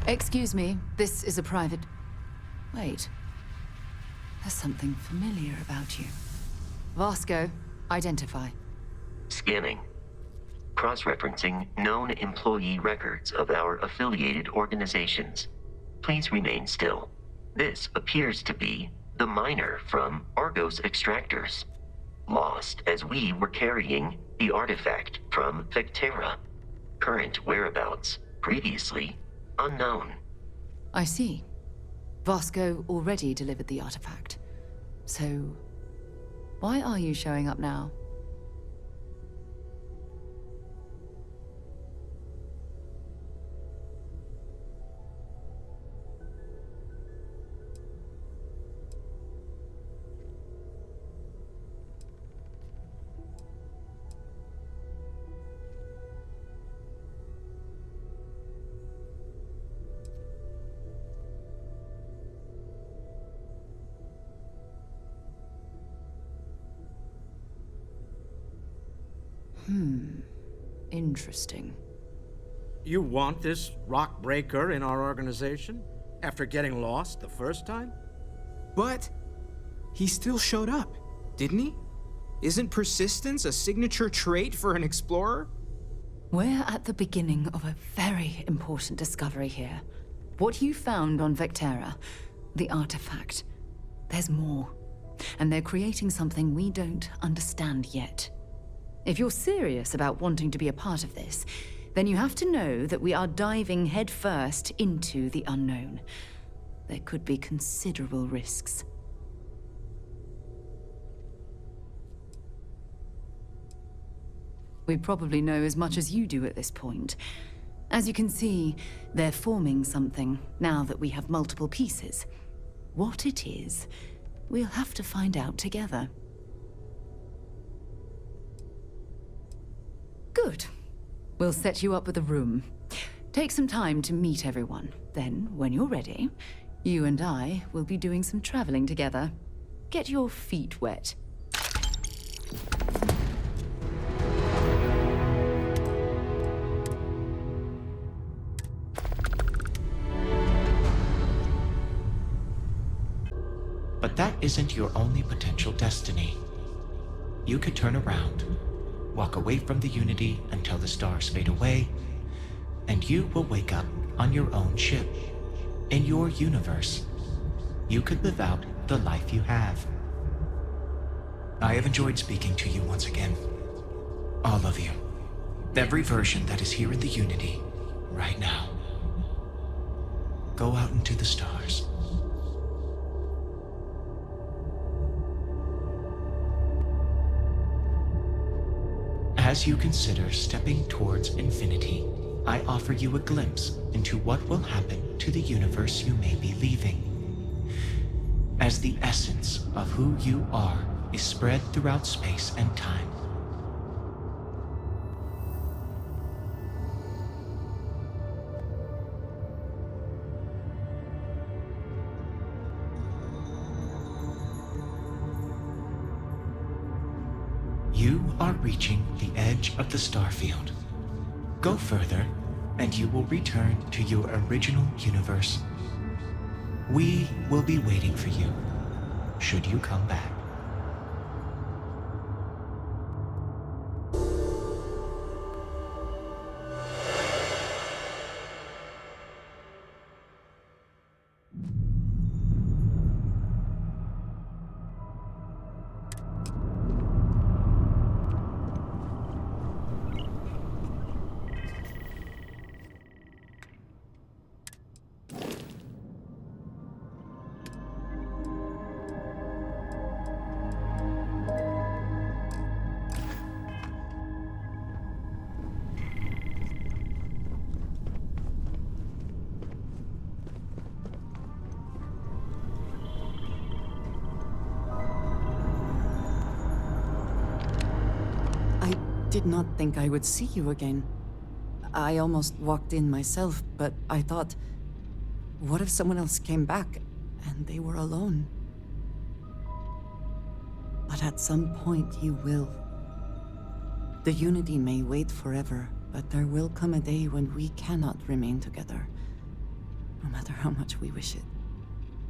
Excuse me, this is a private... Wait. There's something familiar about you. Vasco, identify. Scanning. Cross-referencing known employee records of our affiliated organizations. Please remain still. This appears to be the miner from Argos Extractors. Lost as we were carrying the artifact from Vectera. Current whereabouts, previously unknown. I see. Vasco already delivered the artifact. So, why are you showing up now? Interesting. You want this rock breaker in our organization? After getting lost the first time? But he still showed up, didn't he? Isn't persistence a signature trait for an explorer? We're at the beginning of a very important discovery here. What you found on Vectera, the artifact, there's more. And they're creating something we don't understand yet. If you're serious about wanting to be a part of this, then you have to know that we are diving headfirst into the unknown. There could be considerable risks. We probably know as much as you do at this point. As you can see, they're forming something now that we have multiple pieces. What it is, we'll have to find out together. Good. We'll set you up with a room. Take some time to meet everyone. Then, when you're ready, you and I will be doing some traveling together. Get your feet wet. But that isn't your only potential destiny. You could turn around, walk away from the Unity until the stars fade away, and you will wake up on your own ship, in your universe. You could live out the life you have. I have enjoyed speaking to you once again. All of you. Every version that is here in the Unity, right now. Go out into the stars. As you consider stepping towards infinity, I offer you a glimpse into what will happen to the universe you may be leaving. As the essence of who you are is spread throughout space and time. You are reaching the edge of the Starfield. Go further, and you will return to your original universe. We will be waiting for you, should you come back. I did not think I would see you again. I almost walked in myself, but I thought, what if someone else came back and they were alone? But at some point you will. The Unity may wait forever, but there will come a day when we cannot remain together, no matter how much we wish it.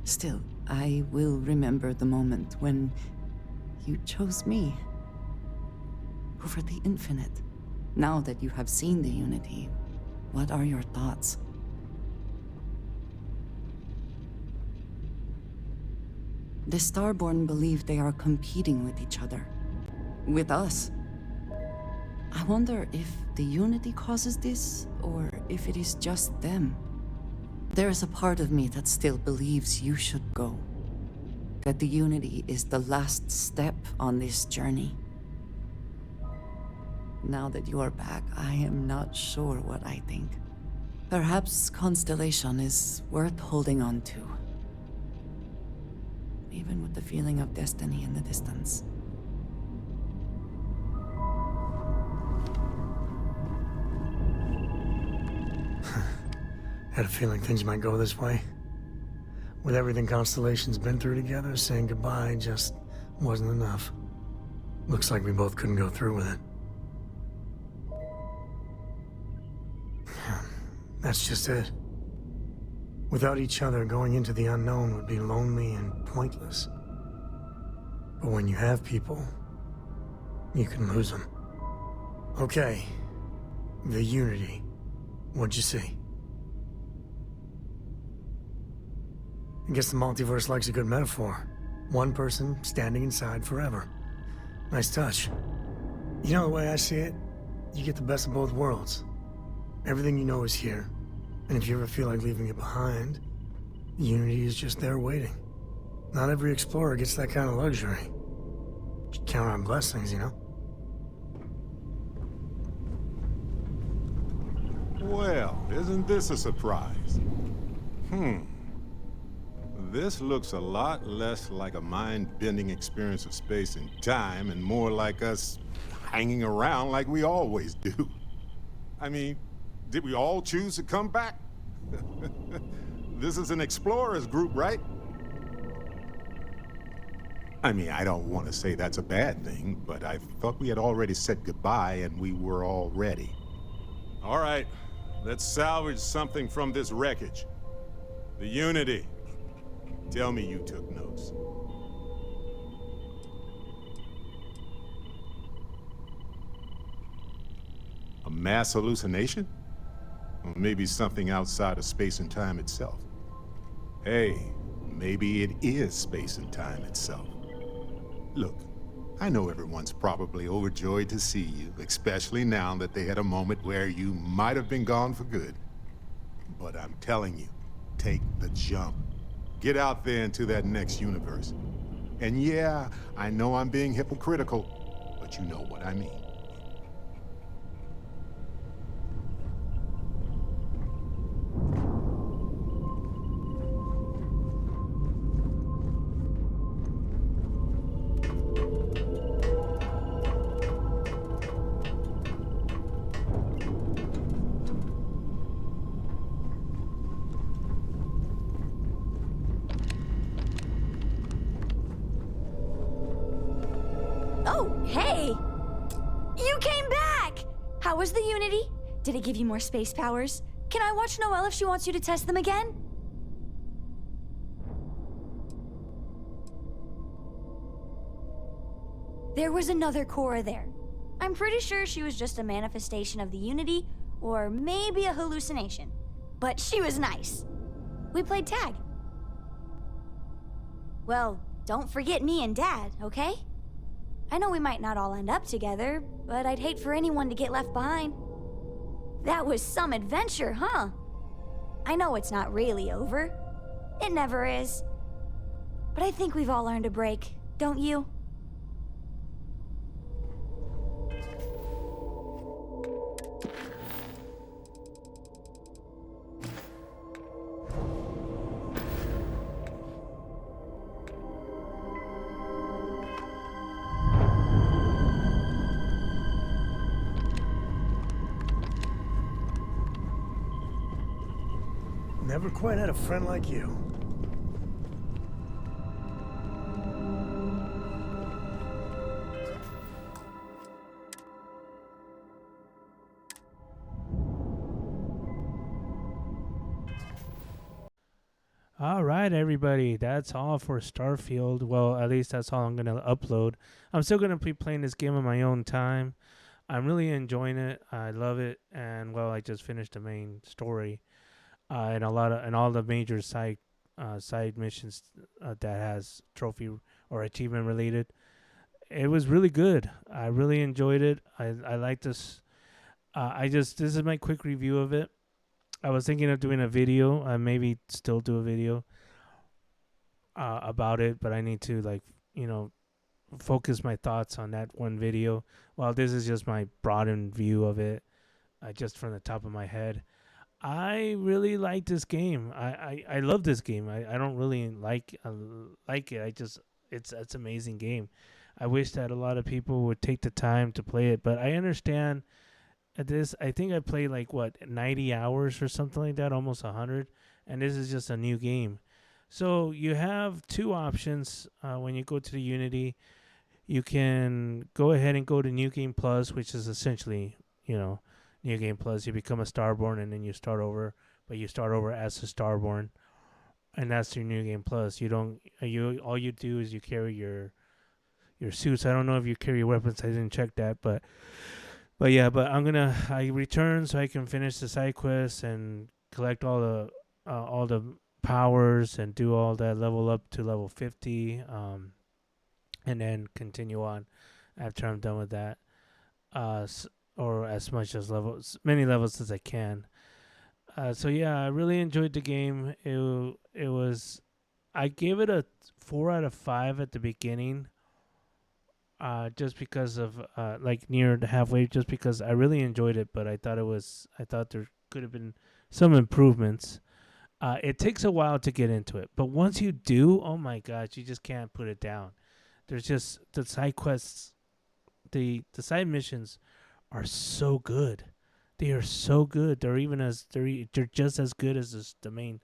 Still, I will remember the moment when you chose me over the infinite. Now that you have seen the Unity, what are your thoughts? The Starborn believe they are competing with each other. With us. I wonder if the Unity causes this, or if it is just them. There is a part of me that still believes you should go. That the Unity is the last step on this journey. Now that you are back, I am not sure what I think. Perhaps Constellation is worth holding on to. Even with the feeling of destiny in the distance. Had a feeling things might go this way. With everything Constellation's been through together, saying goodbye just wasn't enough. Looks like we both couldn't go through with it. That's just it. Without each other, going into the unknown would be lonely and pointless. But when you have people, you can lose them. Okay. The Unity. What'd you see? I guess the multiverse likes a good metaphor. One person standing inside forever. Nice touch. You know the way I see it? You get the best of both worlds. Everything you know is here. And if you ever feel like leaving it behind, Unity is just there waiting. Not every explorer gets that kind of luxury. Just count on blessings, you know? Well, isn't this a surprise? This looks a lot less like a mind-bending experience of space and time and more like us hanging around like we always do. I mean, did we all choose to come back? This is an explorers group, right? I mean, I don't want to say that's a bad thing, but I thought we had already said goodbye and we were all ready. All right, let's salvage something from this wreckage. The Unity. Tell me you took notes. A mass hallucination? Or maybe something outside of space and time itself. Hey, maybe it is space and time itself. Look, I know everyone's probably overjoyed to see you, especially now that they had a moment where you might have been gone for good. But I'm telling you, take the jump. Get out there into that next universe. And yeah, I know I'm being hypocritical, but you know what I mean. Oh, hey! You came back! How was the Unity? Did it give you more space powers? Can I watch Noelle if she wants you to test them again? There was another Cora there. I'm pretty sure she was just a manifestation of the Unity, or maybe a hallucination. But she was nice. We played tag. Well, don't forget me and Dad, okay? I know we might not all end up together, but I'd hate for anyone to get left behind. That was some adventure, huh? I know it's not really over. It never is. But I think we've all earned a break, don't you? Never quite had a friend like you. All right, everybody. That's all for Starfield. Well, at least that's all I'm going to upload. I'm still going to be playing this game on my own time. I'm really enjoying it. I love it. And, well, I just finished the main story. And all the major side missions that has trophy or achievement related. It was really good. I really enjoyed it. I like this. This is my quick review of it. I was thinking of doing a video. Maybe still do a video about it, but I need to focus my thoughts on that one video. Well, this is just my broadened view of it, just from the top of my head. I really like this game. I love this game. I don't really like it. It's an amazing game. I wish that a lot of people would take the time to play it, but I understand this. I think I played 90 hours or something like that, almost 100, and this is just a new game. So you have two options when you go to the Unity. You can go ahead and go to New Game Plus, which is essentially, New Game Plus. You become a Starborn and then you start over, but you start over as a Starborn, and that's your New Game Plus. All you do is you carry your suits. I don't know if you carry weapons. I didn't check that, but yeah. But I return so I can finish the side quests and collect all the powers and do all that, level up to level 50, and then continue on after I'm done with that. Or as much as many levels as I can. So yeah, I really enjoyed the game. It was, I gave it a 4 out of 5 at the beginning. Just because of like near the halfway, just because I really enjoyed it, but I thought there could have been some improvements. It takes a while to get into it, but once you do, oh my gosh, you just can't put it down. There's just the side quests, the side missions are so good. They are so good. They're just as good as the main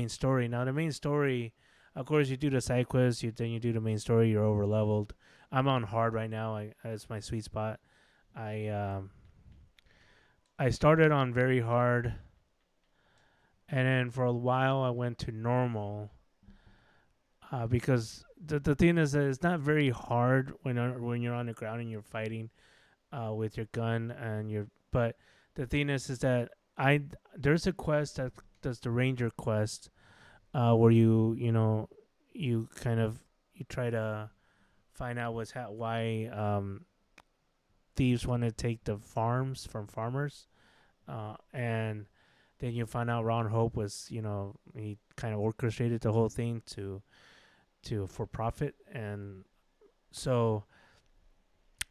story. Now the main story, of course, you do the side quests, then you do the main story. You're over leveled. I'm on hard right now. It's my sweet spot. I I started on very hard, and then for a while I went to normal. Because the thing is that it's not very hard when you're on the ground and you're fighting with your gun and your. But the thing is that there's a quest that's the ranger quest, where you kind of you try to find out why thieves want to take the farms from farmers, and then you find out Ron Hope was, he kind of orchestrated the whole thing for profit. And so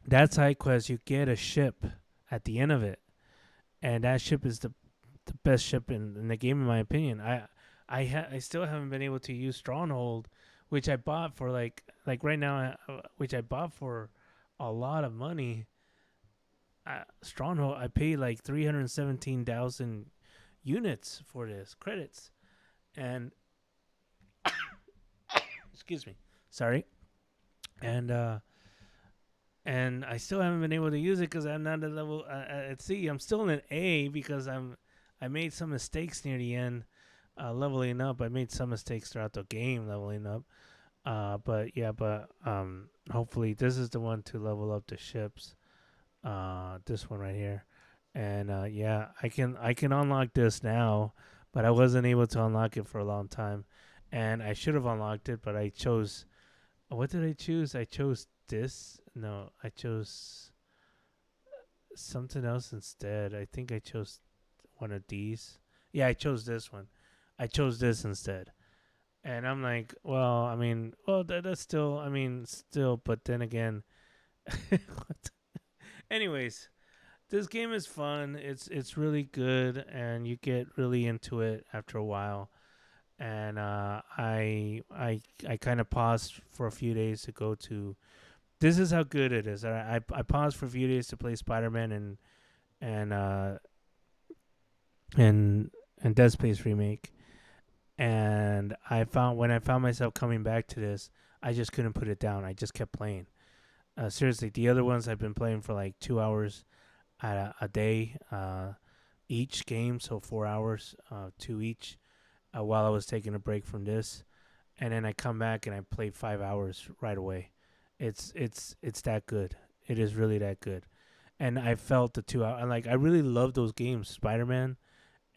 that side quest, you get a ship at the end of it, and that ship is the best ship in the game, in my opinion. I still haven't been able to use Stronghold, which I bought for like right now, which I bought for a lot of money. Stronghold, I paid like 317,000 units for this credits, and excuse me, sorry, and I still haven't been able to use it because I'm not at level. At C, I'm still in an A because I made some mistakes near the end, leveling up. I made some mistakes throughout the game leveling up. But hopefully this is the one to level up the ships. This one right here, and yeah, I can unlock this now, but I wasn't able to unlock it for a long time, and I should have unlocked it, but I chose. What did I choose? I chose this. No, I chose something else instead. I think I chose one of these. Yeah, I chose this one. I chose this instead. And I'm like, well, I mean, that's still, I mean, still, but then again, anyways, this game is fun. It's really good, and you get really into it after a while. And I kind of paused for a few days to go to. This is how good it is. I paused for a few days to play Spider-Man and and Dead Space remake, and when I found myself coming back to this, I just couldn't put it down. I just kept playing. Seriously, the other ones I've been playing for like 2 hours a day each game, so 4 hours, 2 each, while I was taking a break from this, and then I come back and I play 5 hours right away. It's that good. It is really that good, and I felt the 2 hour. Like I really love those games, Spider-Man,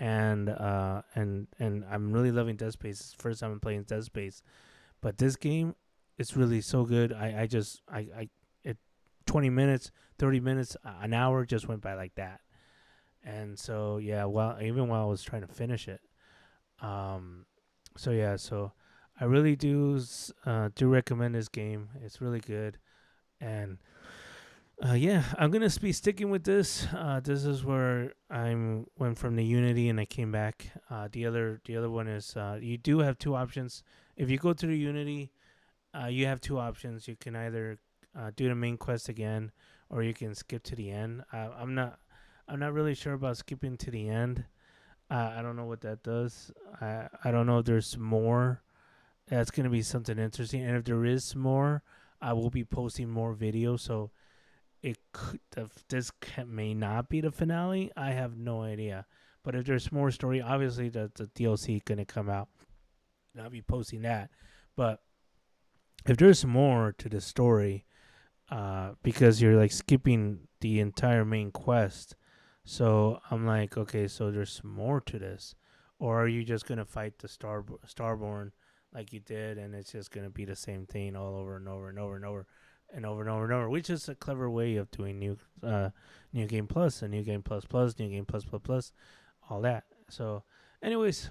and I'm really loving Dead Space. It's the first time I'm playing Dead Space, but this game, it's really so good. It 20 minutes, 30 minutes, an hour just went by like that. And so yeah, even while I was trying to finish it, so yeah, so I really do recommend this game. It's really good, and yeah, I'm gonna be sticking with this. This is where I went from the Unity and I came back. The other one is you do have two options. If you go to the Unity, you have two options. You can either do the main quest again, or you can skip to the end. I'm not really sure about skipping to the end. I don't know what that does. I don't know if there's more. That's gonna be something interesting. And if there is more, I will be posting more videos. So may not be the finale. I have no idea. But if there's more story, obviously the DLC gonna come out, and I'll be posting that. But if there's more to the story, because you're like skipping the entire main quest. So I'm like, okay, so there's more to this, or are you just gonna fight the Starborn like you did, and it's just gonna be the same thing all over and over and over and over and over and over and over, which is a clever way of doing new game plus and new game plus plus, new game plus plus plus, all that. So, anyways,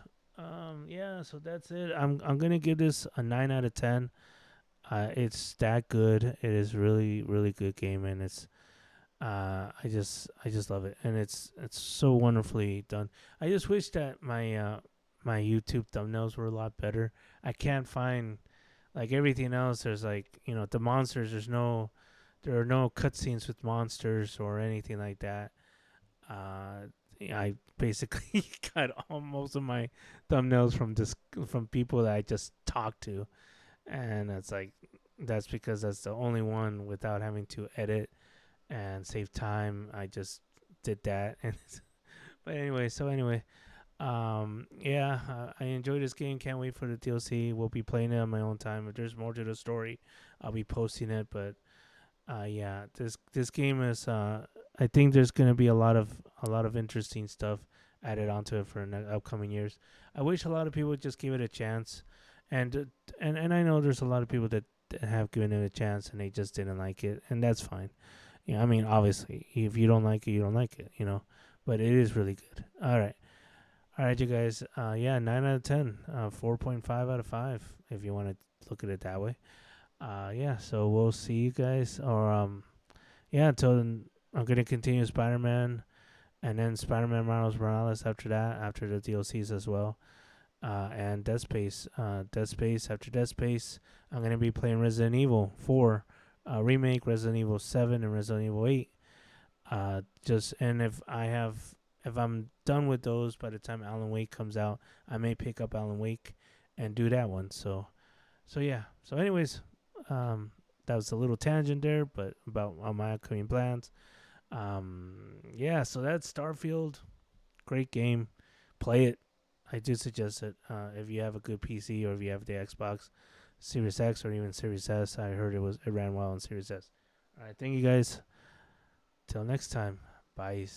yeah, so that's it. I'm gonna give this a 9 out of 10. It's that good. It is really really good game, and it's I just love it, and it's so wonderfully done. I just wish that my YouTube thumbnails were a lot better. I can't find like everything else. There's like the monsters. There are no cutscenes with monsters or anything like that. I basically got most of my thumbnails from people that I just talked to, and that's because that's the only one without having to edit and save time. I just did that, and but anyway, yeah, I enjoyed this game. Can't wait for the DLC. We'll be playing it on my own time. If there's more to the story, I'll be posting it. But yeah, this game is. I think there's gonna be a lot of interesting stuff added onto it for the upcoming years. I wish a lot of people would just give it a chance, and I know there's a lot of people that have given it a chance and they just didn't like it, and that's fine. Yeah, I mean, obviously, if you don't like it, you don't like it, But it is really good. All right, you guys. Yeah, 9 out of 10. 4.5 out of 5, if you want to look at it that way. Yeah. So we'll see you guys, or yeah. Until then, I'm gonna continue Spider-Man, and then Spider-Man Miles Morales after that, after the DLCs as well. And Dead Space. After Dead Space, I'm gonna be playing Resident Evil 4. Remake, Resident Evil 7, and Resident Evil 8. And if I'm done with those by the time Alan Wake comes out, I may pick up Alan Wake and do that one. So yeah. So anyways, that was a little tangent there, but about my upcoming plans. Yeah. So that's Starfield. Great game. Play it. I do suggest it. If you have a good PC or if you have the Xbox Series X or even Series S. I heard it ran well on Series S. All right, thank you guys. Till next time. Bye.